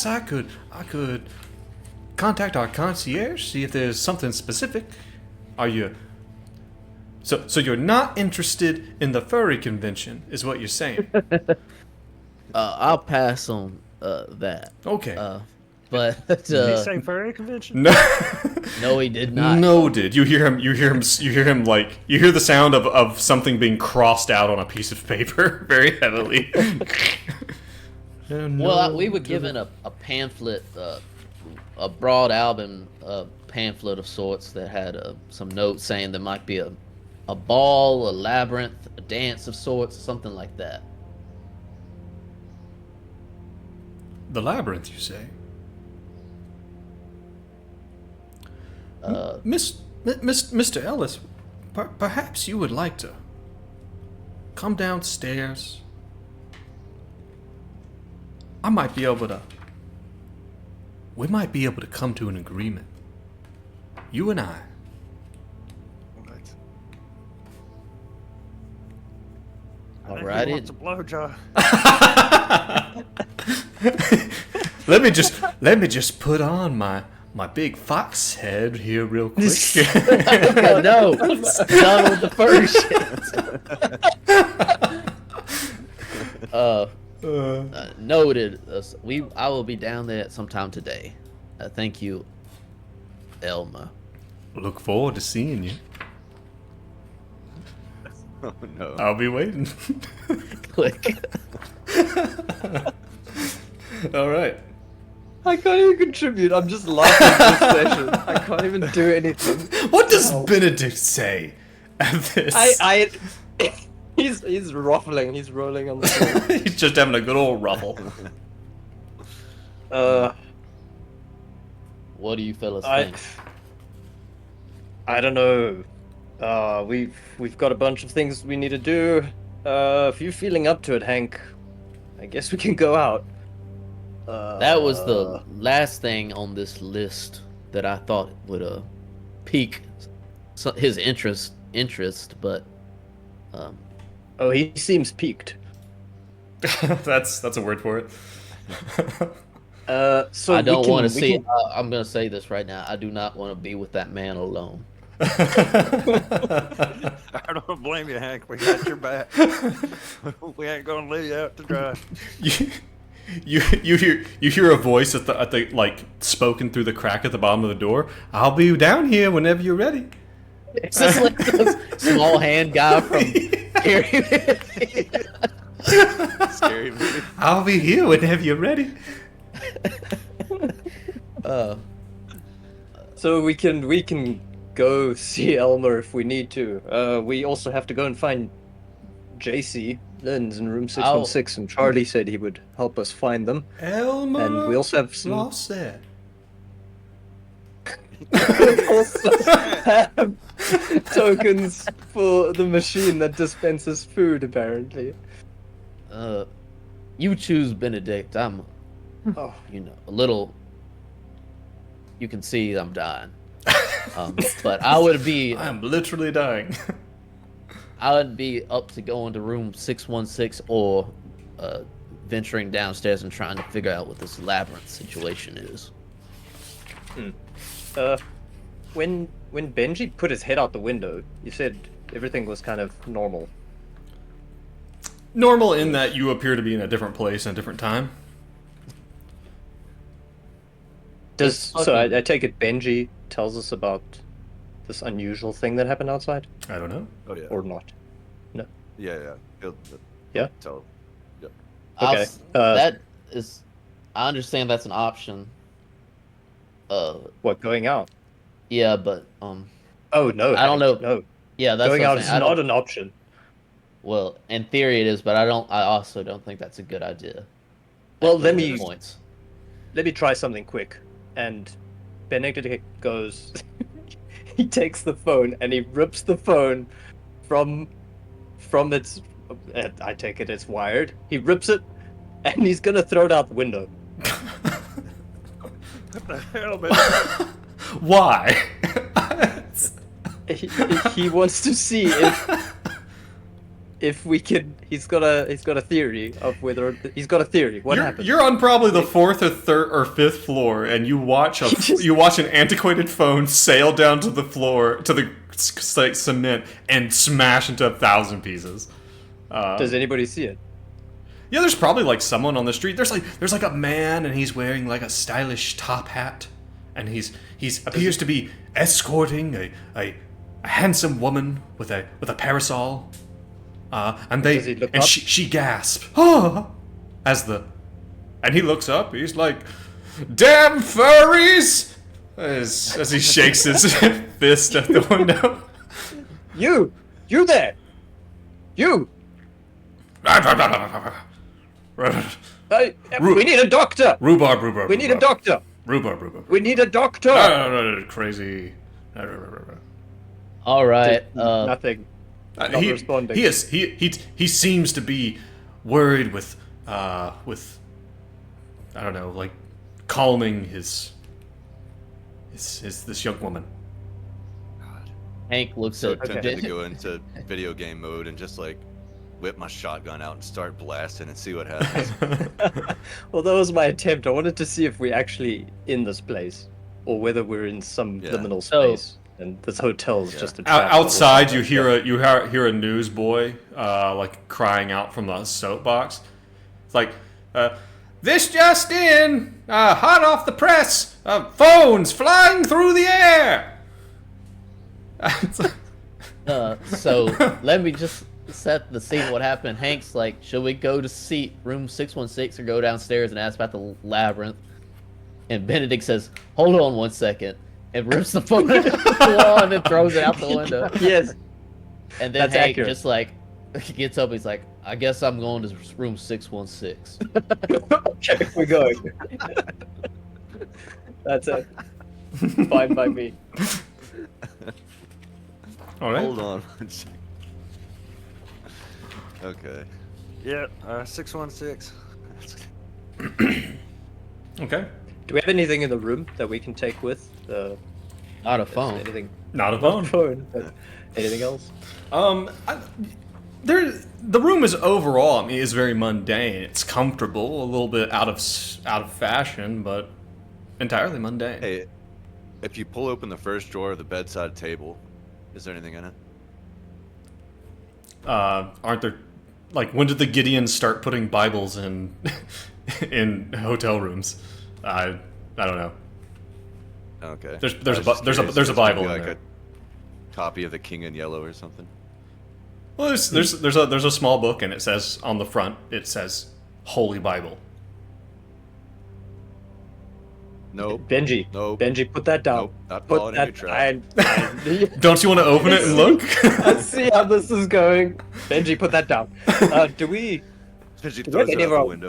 I could contact our concierge, see if there's something specific. Are you? So you're not interested in the furry convention, is what you're saying? I'll pass on that. Okay. But Did he say furry convention? No. no, he did not. No, did you hear him? You hear him like you hear the sound of something being crossed out on a piece of paper very heavily. Well, we were given a pamphlet, a broad album pamphlet of sorts that had some notes saying there might be a ball, a labyrinth, a dance of sorts, something like that. The labyrinth, you say? Mr. Ellis, perhaps you would like to come downstairs. We might be able to come to an agreement. You and I. Right. I think he Alrighty. wants a blowjob. Let me just put on my big fox head here real quick. No, done with the first shit. Noted. I will be down there sometime today. Thank you, Elmer. Look forward to seeing you. Oh no. I'll be waiting. Click. All right. I can't even contribute. I'm just laughing this session. I can't even do anything. What does Benedict say at this? He's ruffling. He's rolling on the floor. He's just having a good old ruffle. What do you fellas think? I don't know. We've got a bunch of things we need to do. If you're feeling up to it, Hank, I guess we can go out. That was the last thing on this list that I thought would pique his interest, but Oh, he seems piqued. That's a word for it. So I don't want to we see. can- I'm gonna say this right now. I do not want to be with that man alone. I don't blame you, Hank. We got your back. We ain't gonna leave you out to dry. You hear a voice at the like spoken through the crack at the bottom of the door. I'll be down here whenever you're ready. It's just like the small hand guy from Scary Scary movie. I'll be here whenever you're ready. So we can go see Elmer if we need to. We also have to go and find JC. Lynn's in room 616, and Charlie said he would help us find them. Elmer And we also have some. Lawson. also have tokens for the machine that dispenses food, apparently. You choose Benedict. I'm, Oh, a little. You can see I'm dying. But I would be. I'm literally dying. I would be up to going to room 616 or venturing downstairs and trying to figure out what this labyrinth situation is. when Benji put his head out the window, you said everything was kind of normal. Normal in that you appear to be in a different place and a different time. I take it Benji tells us about this unusual thing that happened outside, I don't know. Oh yeah. or not? Yeah. He'll Yeah? tell. Yep. Okay, That is, I understand that's an option. What, going out? Yeah, but Oh no, I don't know. No, yeah, that's going what I'm out is saying. I not don't- an option. Well, in theory it is, but I also don't think that's a good idea. Well, At let those me- points. Let me try something quick. And Benedict goes. He takes the phone and he rips the phone from from its. I take it it's wired. He rips it, and he's gonna throw it out the window. What the hell, man? Why? He wants to see if we can. He's got a theory of whether he's got a theory. What happened? You're on probably the 4th or 3rd or 5th floor, and you watch an antiquated phone sail down to the floor to the cement and smash into 1,000 pieces. Does anybody see it? Yeah, there's probably like someone on the street. There's like a man, and he's wearing like a stylish top hat, and he's appears to be escorting a handsome woman with a parasol. And Does he look up? she gasps, oh, and he looks up. He's like, "Damn furries!" As he shakes his fist at the window. You there! You! We need a doctor! Rhubarb. We need a doctor! Rhubarb. We need a doctor! Crazy. All right. Nothing. Not responding. He seems to be worried with I don't know, like calming his this young woman. Hank looks So at tempted to go into video game mode and just like whip my shotgun out and start blasting and see what happens. Well, that was my attempt. I wanted to see if we're actually in this place, or whether we're in some liminal space. And this hotel's just a trap. Outside, you hear a newsboy like crying out from the soapbox. It's like, this just in, hot off the press, phones flying through the air. So let me just set the scene. What happened? Hank's like, should we go to room 616 or go downstairs and ask about the labyrinth? And Benedict says, hold on 1 second. And rips the phone out the wall and then throws it out the window. Yes. And then That's Hank accurate. just like gets up. He's like, I guess I'm going to room 616. Okay, we're going. That's it. Fine by me. All right. Hold on 1 second. Okay. Yeah, 616. Okay. Do we have anything in the room that we can take with? Not a phone. Anything? Not a phone. But anything else? The room is overall, I mean, is very mundane. It's comfortable, a little bit out of fashion, but entirely mundane. Hey, if you pull open the first drawer of the bedside table, is there anything in it? Aren't there, like, when did the Gideons start putting Bibles in in hotel rooms? I don't know. Okay. There's I was just curious if a it's Bible maybe in like there. a copy of the King in Yellow or something. Well, there's a small book, and it says on the front, it says Holy Bible. Nope. Benji. Nope. Benji, put that down. Nope. Not Put following that. your trap. Don't you want to open it and look? Let's see how this is going. Benji, put that down. Do we She Do throws we it have out any the of window.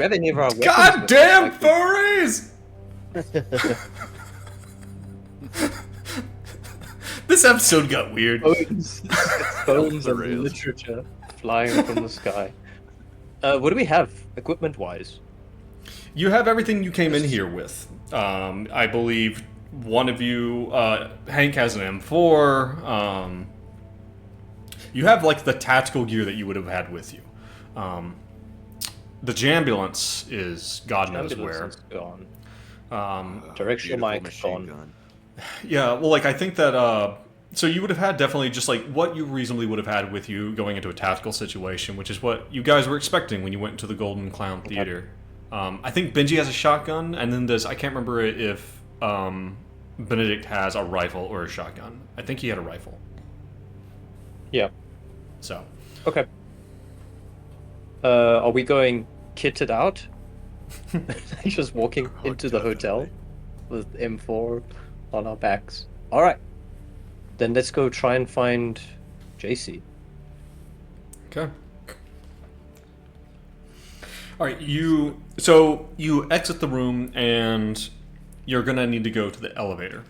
have any of our weapons? God with damn us? furries! This episode got weird. Bones, bones the and rails. literature flying from the sky. What do we have, equipment-wise? You have everything you came in here with. I believe one of you, Hank has an M4. You have like the tactical gear that you would have had with you. The Jambulance is God knows where. Ambulance is gone. Beautiful Directional mic machine gone. gun. Yeah, well, like I think that. So you would have had definitely just like what you reasonably would have had with you going into a tactical situation, which is what you guys were expecting when you went to the Golden Clown Theater. I think Benji has a shotgun, and then I can't remember if Benedict has a rifle or a shotgun. I think he had a rifle. Yeah. So. Okay. Are we going kitted out? Just walking Oh, into the hotel definitely. with M4 on our backs. All right. Then let's go try and find JC. Okay. All right, you exit the room and you're gonna need to go to the elevator.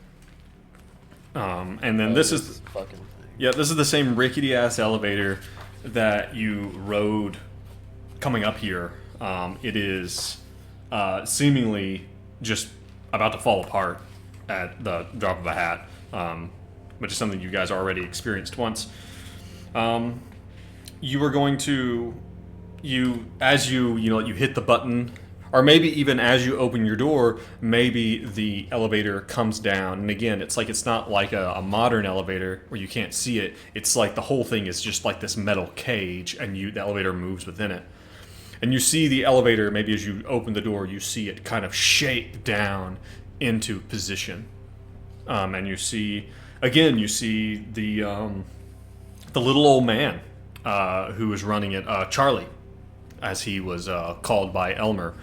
And then this is fucking thing. Yeah, this is the same rickety-ass elevator that you rode coming up here. It is seemingly just about to fall apart at the drop of a hat, which is something you guys already experienced once. You were going to, as you hit the button, or maybe even as you open your door, maybe the elevator comes down. And again, it's not like a modern elevator where you can't see it. It's like the whole thing is just like this metal cage, and the elevator moves within it. And you see the elevator, maybe as you open the door, you see it kind of shake down into position. And you see the little old man who was running it, Charlie, as he was called by Elmer.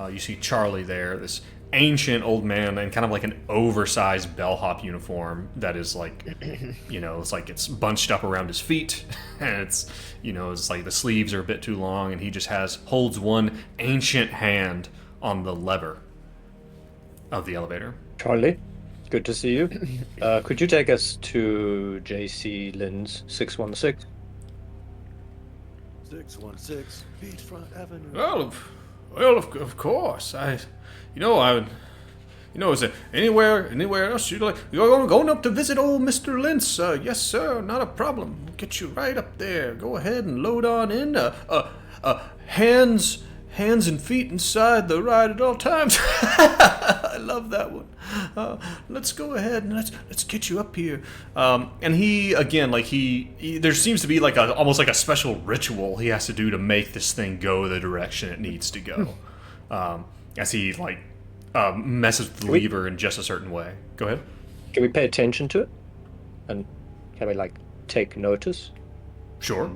You see Charlie there, this ancient old man in kind of like an oversized bellhop uniform that is like, it's like it's bunched up around his feet, and it's like the sleeves are a bit too long, and he just holds one ancient hand on the lever of the elevator. Charlie, good to see you. Could you take us to JC Lynn's 616? 616 Beachfront Avenue. Well, of course. Is there anywhere else you'd like? You're going up to visit old Mr. Lentz? Yes, sir. Not a problem. We'll get you right up there. Go ahead and load on in. Hands and feet inside the ride at all times. I love that one. Let's go ahead and let's get you up here. And he again, like there seems to be like almost like a special ritual he has to do to make this thing go the direction it needs to go. As he messes with the lever in just a certain way. Go ahead. Can we pay attention to it? And can we take notice? Sure.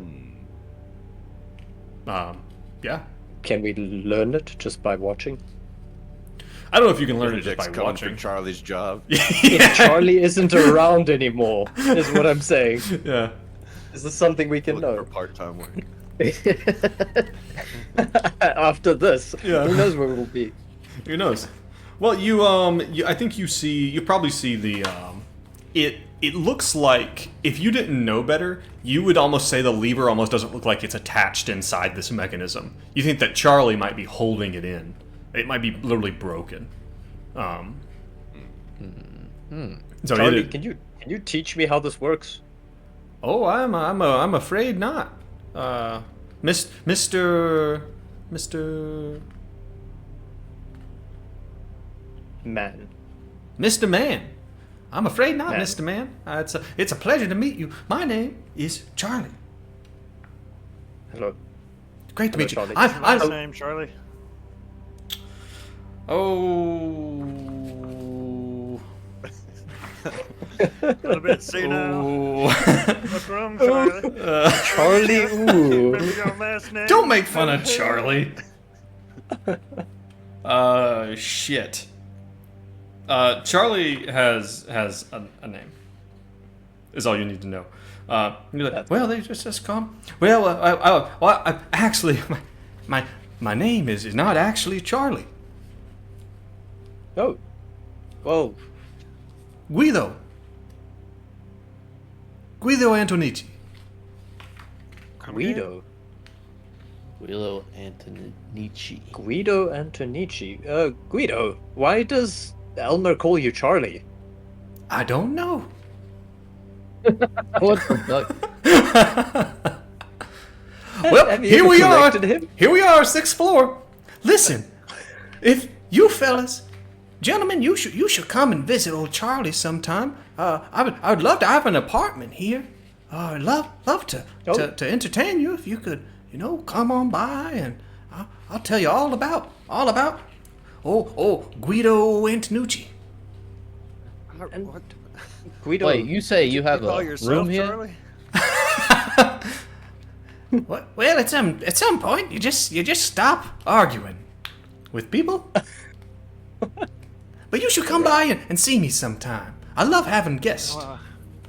Yeah. Can we learn it just by watching? I don't know if you can learn it just by coming watching. for Charlie's job. If Charlie isn't around anymore, is what I'm saying. Yeah. Is this something we can Looking know? for part-time work. After this, Yeah. who knows where we'll be? Who knows? Well, I think you probably see the, it looks like, if you didn't know better, you would almost say the lever almost doesn't look like it's attached inside this mechanism. You think that Charlie might be holding it in. It might be literally broken. So Charlie, can you teach me how this works? Oh, I'm afraid not. Mr. Man. Mr. Man. I'm afraid not, Man. Mr. Man. It's a pleasure to meet you. My name is Charlie. Hello. Great to meet you. Charlie. What's your last name, Charlie? Oh. A little bit senile. Oh. What's wrong, Charlie? Charlie, ooh. Remember your last name? Don't make fun of Charlie. Shit. Charlie has a name. Is all you need to know. You're like, well, they just come. Well, actually, my name is not actually Charlie. Oh. Well, Guido Antonici. Come again? Guido. Guido Antonici. Guido Antonici. Guido, why does Elmer call you Charlie? I don't know. What the fuck? Well, Have you here ever we are. corrected him? Here we are, 6th floor. Listen, if you fellas, gentlemen, you should come and visit old Charlie sometime. I would love to have an apartment here. I'd love to entertain you if you could, come on by and I'll tell you all about Guido Antonucci. What? Guido. Wait, you say you have Call a yourself room here? Charlie? Well, at some point you just stop arguing with people. But you should come by and see me sometime. I love having guests. I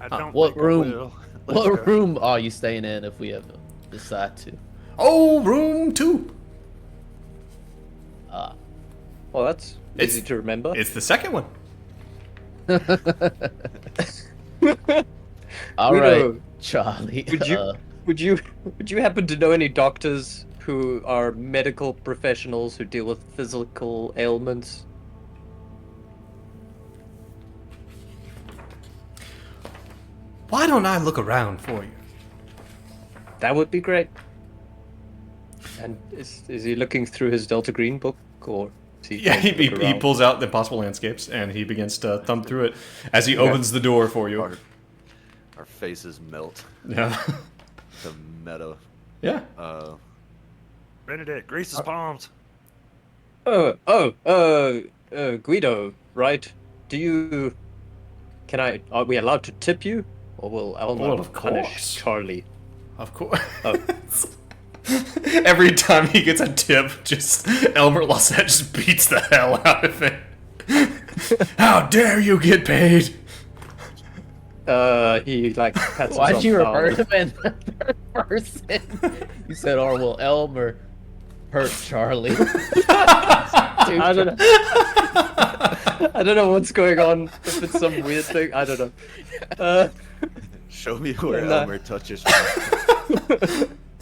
don't What think I room? will. Let's What go. room are you staying in if we ever decide to? Oh, room 2. Well, that's easy to remember. It's the second one. All right, Guido, Charlie. would you would you would you happen to know any doctors who are medical professionals who deal with physical ailments? Why don't I look around for you? That would be great. And is he looking through his Delta Green book, or is he? Yeah, going to look he around? pulls out the Impossible Landscapes and he begins to thumb through it as he opens the door for you. Our faces melt. Yeah. The meta. Yeah. Benedict, grease his palms. Guido, right? Are we allowed to tip you? Or will Elmer Well, of punish course. Charlie? Of course. Oh. Every time he gets a tip, just Elmer Lassette just beats the hell out of it. How dare you get paid? He like pats Why'd himself you down. refer to him in the third person? You said, "Or will Elmer hurt Charlie?" I don't know. I don't know what's going on. If it's some weird thing, I don't know. Show me where And, Elmer touches me.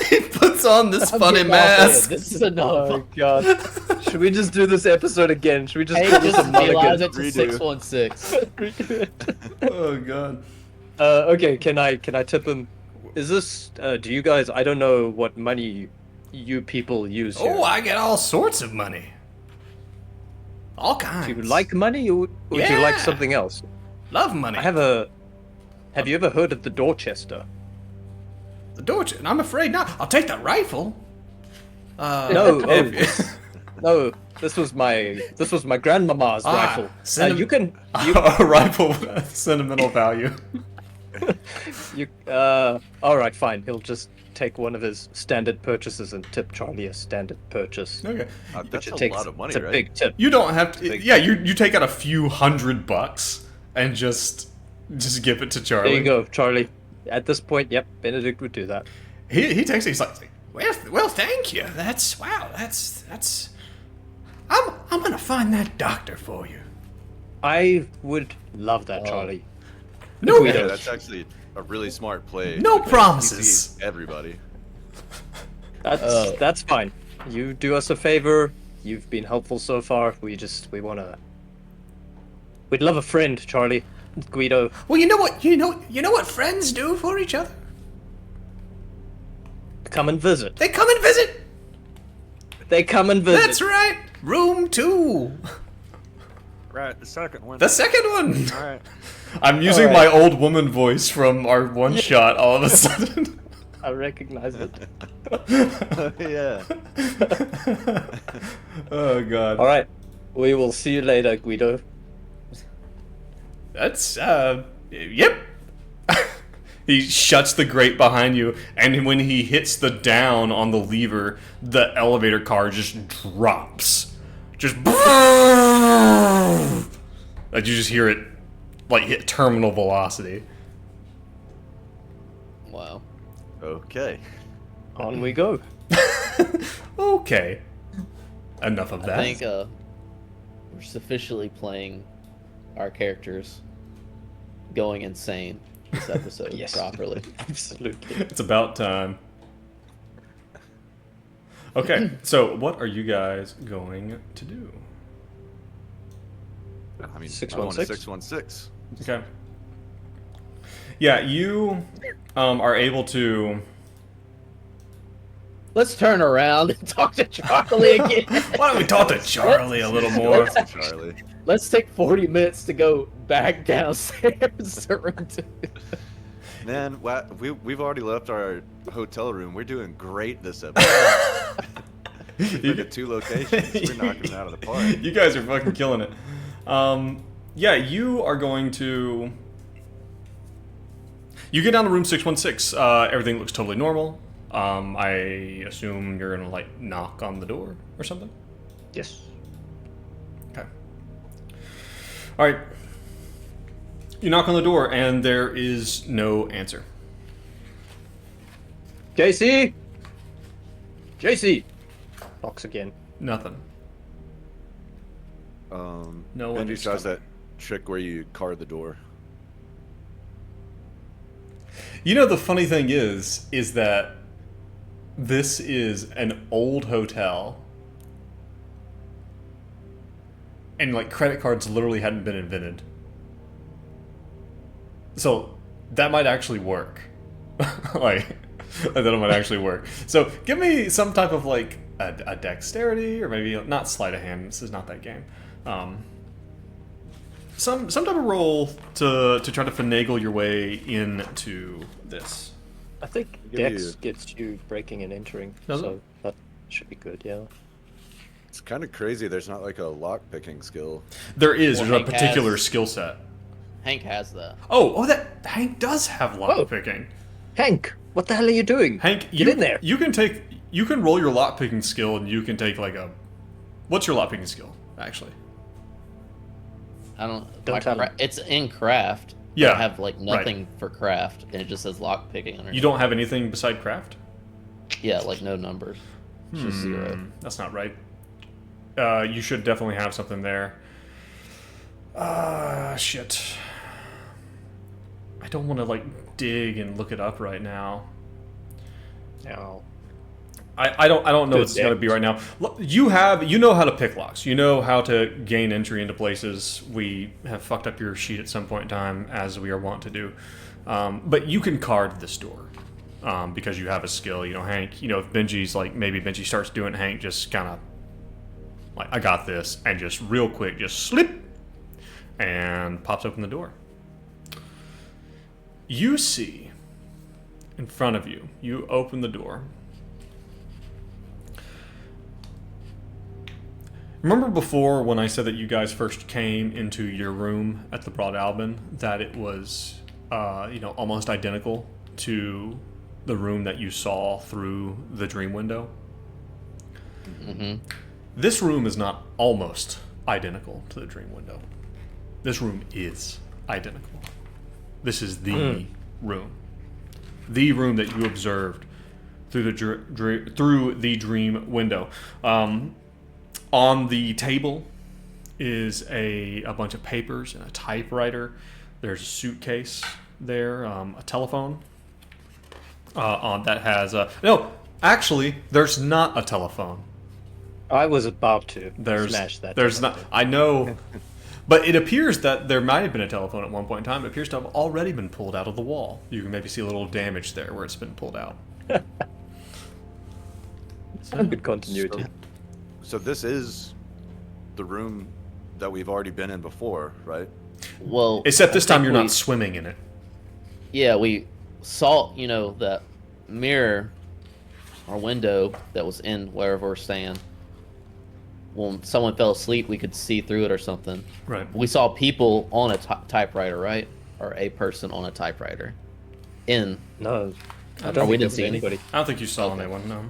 He puts on this I'm funny getting off here. mask. This is enough. Oh god. Should we just do this episode again? Should we just Hey, call this just a mulligan? realize it to Redo. 616. Oh god. Okay, can I tip him? Is this do you guys, I don't know what money you people use here. Oh, I get all sorts of money. All kinds. Do you like money, or would you like Yeah. something else? Love money. Have you ever heard of the Dorchester? the Dorch, and I'm afraid not. I'll take the rifle. No, if- no, this was my grandmama's rifle. senti- You can a rifle with sentimental value. all right, fine. He'll just take one of his standard purchases and tip Charlie a standard purchase. Okay. That's It a takes, lot of money, it's a right? big tip. You don't have to. Big Yeah, you take out a few $100 and just give it to Charlie. There you go, Charlie. At this point, yep, Benedict would do that. He takes it. He's like, well, thank you. That's wow. That's. I'm gonna find that doctor for you. I would love that, Oh. Charlie. No, Guido. Yeah, that's actually a really smart play. No because he promises. sees everybody. That's fine. You do us a favor. You've been helpful so far. We'd love a friend, Charlie. Guido. Well, you know what friends do for each other. Come and visit. They come and visit. They come and visit. That's right. Room 2. Right, the second one. The second one. All right. I'm using All my right. old woman voice from our one shot all of a sudden. I recognize it. Yeah. Oh god. All right. We will see you later, Guido. That's yep. He shuts the grate behind you, and when he hits the down on the lever, the elevator car just drops. Just like you just hear it like hit terminal velocity. Wow. Okay. On we go. Okay. Enough of that. I think we're sufficiently playing our characters going insane this episode Yes. properly. Absolutely. It's about time. Okay, so what are you guys going to do? I mean, 616? 616. Okay. Yeah, you are able to. Let's turn around and talk to Charlie again. Why don't we talk to Charlie a little more? Charlie. Let's take 40 minutes to go back downstairs to room 2. Man, we've already left our hotel room. We're doing great this episode. We've been to 2 locations. We're knocking it out of the park. You guys are fucking killing it. Yeah, you are going to. You get down to room 616. Everything looks totally normal. I assume you're gonna like knock on the door or something. Yes. Okay. All right. You knock on the door and there is no answer. JC. JC. Knocks again. Nothing. No one Benji is tries coming. that trick where you card the door. You know, the funny thing is that this is an old hotel, and like credit cards literally hadn't been invented. So that might actually work. Like, that might actually work. So give me some type of like a dexterity, or maybe not sleight of hand. This is not that game. Some type of roll to try to finagle your way into this. I think Dex gets you breaking and entering, so that should be good. Yeah. It's kind of crazy. There's not like a lock picking skill. There is. Well, There's a Hank particular has- skill set. Hank has that. That Hank does have lock picking. Hank, what the hell are you doing? Hank, Get in there. You can roll your lock picking skill, and you can take like a. What's your lock picking skill actually? I don't. Don't tell him. It's in craft. Yeah, I have like nothing for craft, and it just says lock picking underneath. You don't have anything beside craft? Yeah, like no numbers. It's just 0. That's not right. You should definitely have something there. Shit. I don't want to like dig and look it up right now. No. I don't know what it's Good going to be right now. Look, you know how to pick locks. You know how to gain entry into places. We have fucked up your sheet at some point in time, as we are wont to do. But you can card this door because you have a skill. You know, Hank. You know, if Benji's like, maybe Benji starts doing, Hank just kind of like, I got this, and just real quick, just slip, and pops open the door. You see in front of you. You open the door. Remember before when I said that you guys first came into your room at the Broad Albin, that it was, almost identical to the room that you saw through the dream window? Mm-hmm. This room is not almost identical to the dream window. This room is identical. This is the room. The room that you observed through the dream window. On the table is a bunch of papers and a typewriter. There's a suitcase there, a telephone. That has a... No, actually, there's not a telephone. I was about to smash that. There's not... I know... But it appears that there might have been a telephone at one point in time. It appears to have already been pulled out of the wall. You can maybe see a little damage there where it's been pulled out. Good continuity. So this is the room that we've already been in before, right? Well, Except this I time think you're we- not swimming in it. Yeah, we saw, that mirror or window that was in wherever we're staying. When someone fell asleep, we could see through it or something. Right. We saw people on a typewriter, right? Or a person on a typewriter. No, I don't think we there didn't was see anybody. I don't think you saw anyone, no.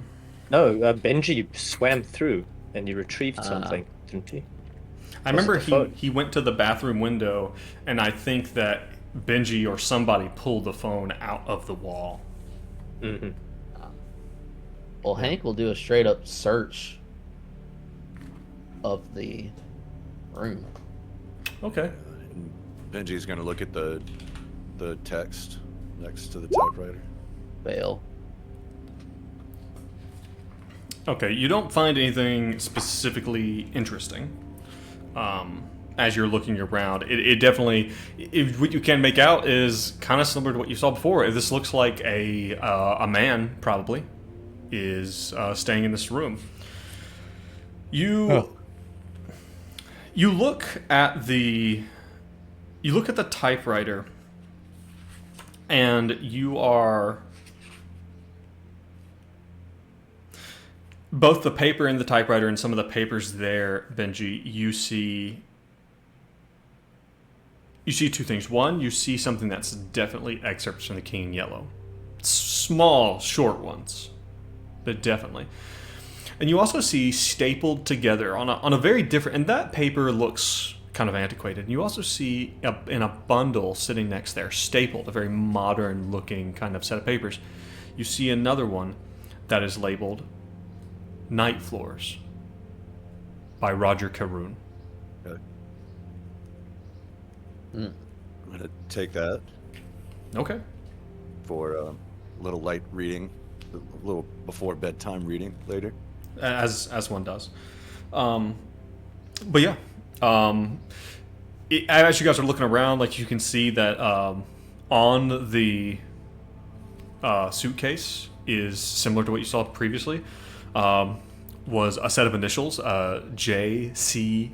No, Benji swam through and he retrieved something, didn't he? I remember the phone? he went to the bathroom window, and I think that Benji or somebody pulled the phone out of the wall. Mm-hmm. Well, Hank will do a straight up search of the room. Okay. Benji's gonna look at the text next to the typewriter. Fail. Okay, you don't find anything specifically interesting as you're looking around. It definitely, what you can make out is kind of similar to what you saw before. This looks like a man, probably, is staying in this room. You look at the typewriter, and you are... Both the paper and the typewriter and some of the papers there, Benji, you see two things. One, you see something that's definitely excerpts from the King in Yellow. Small, short ones, but definitely. And you also see stapled together on a very different... And that paper looks kind of antiquated. And you also see in a bundle sitting next there, stapled, a very modern-looking kind of set of papers. You see another one that is labeled Night Floors by Roger Caroon. Okay. I'm gonna take that. Okay. for a little light reading, a little before bedtime reading later. As one does. But yeah, as you guys are looking around, like you can see that on the suitcase is similar to what you saw previously. Was a set of initials, JCL,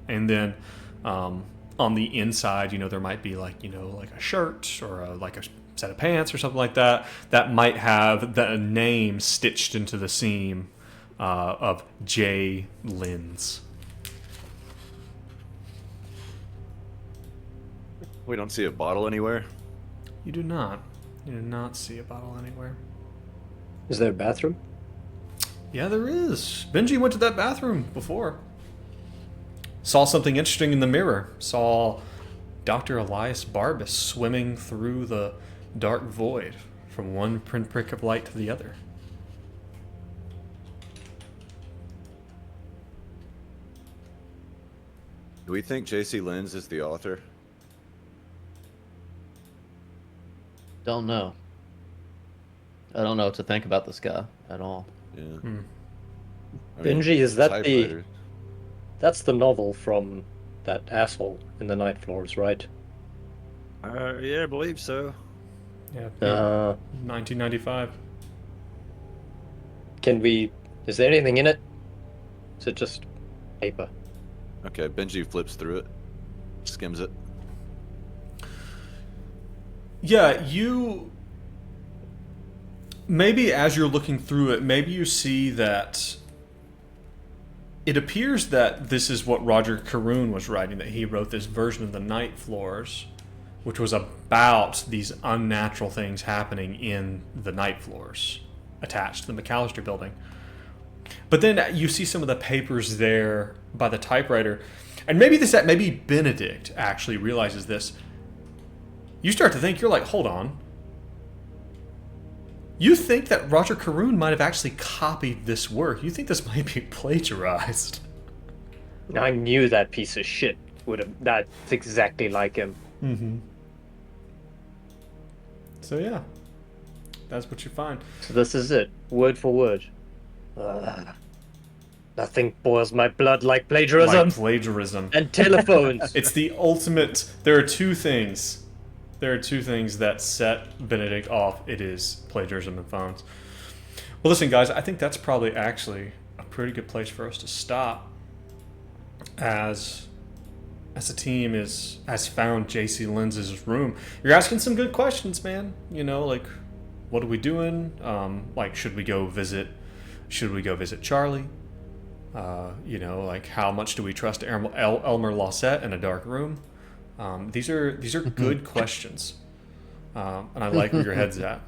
and then on the inside, there might be like a shirt or like a set of pants or something like that that might have the name stitched into the seam of J. Linz. We don't see a bottle anywhere. You do not. You do not see a bottle anywhere. Is there a bathroom? Yeah, there is. Benji went to that bathroom before. Saw something interesting in the mirror. Saw Dr. Elias Barbas swimming through the dark void from one pinprick of light to the other. Do we think J.C. Linz is the author? Don't know. I don't know what to think about this guy at all. Yeah. I Benji, is that typewriters. That's the novel from that asshole in the Night Floors, right? Yeah, I believe so. Yeah. 1995. 1995. Is there anything in it? Is it just paper? Okay, Benji flips through it, skims it. Yeah, maybe as you're looking through it, maybe you see that it appears that this is what Roger Caroon was writing, that he wrote this version of the Night Floors, which was about these unnatural things happening in the Night Floors attached to the McAllister building. But then you see some of the papers there by the typewriter, and maybe Benedict actually realizes this. You start to think, you're like, hold on. You think that Roger Caroon might have actually copied this work. You think this might be plagiarized. I knew that piece of shit would have. That's exactly like him. Mm-hmm. So yeah, that's what you find. So this is it, word for word. Nothing boils my blood like plagiarism. Like plagiarism. And telephones. It's the ultimate. There are two things that set Benedict off. It is plagiarism and phones. Well, listen, guys, I think that's probably actually a pretty good place for us to stop. As the team has found J.C. Linz's room. You're asking some good questions, man. Like, what are we doing? Like, should we go visit Charlie? Like, how much do we trust Elmer Lausette in a dark room? These are good questions, and I like where your head's at.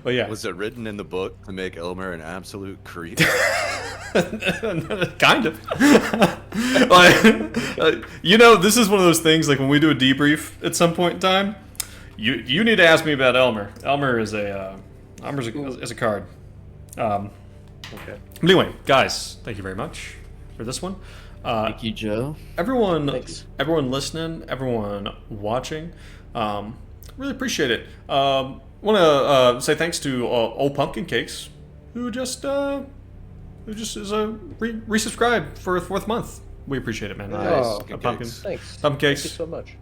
But yeah, Was it written in the book to make Elmer an absolute creep? kind of. This is one of those things. Like when we do a debrief at some point in time, you need to ask me about Elmer. Elmer is a card. Okay. But anyway, guys, thank you very much for this one. Thank you, Joe. Everyone listening, everyone watching, really appreciate it. Want to say thanks to Old Pumpkin Cakes, who just is resubscribed for a fourth month. We appreciate it, man. Nice. Pumpkin. Thanks. Pumpkin Cakes. Thank you so much.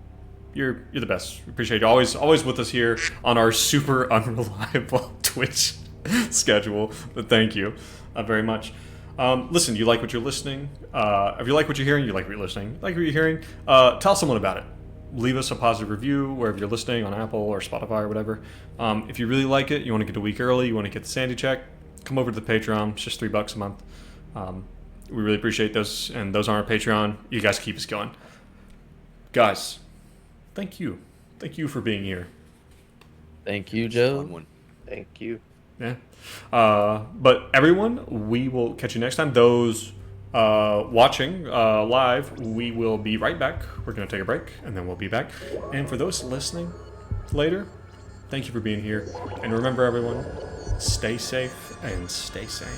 You're the best. We appreciate you always with us here on our super unreliable Twitch schedule. But thank you very much. Listen, you like what you're listening. If you like what you're hearing, you like what you're listening. Like what you're hearing, tell someone about it. Leave us a positive review wherever you're listening, on Apple or Spotify or whatever. If you really like it, you want to get a week early, you want to get the Sandy check, come over to the Patreon. It's just $3 a month. We really appreciate those, and those on our Patreon. You guys keep us going. Guys, thank you. Thank you for being here. Thank you, Joe. Fun one. Thank you. Yeah. But everyone, we will catch you next time. Those watching live, we will be right back. We're going to take a break, and then we'll be back. And for those listening later, thank you for being here. And remember, everyone, stay safe and stay sane.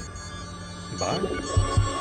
Bye.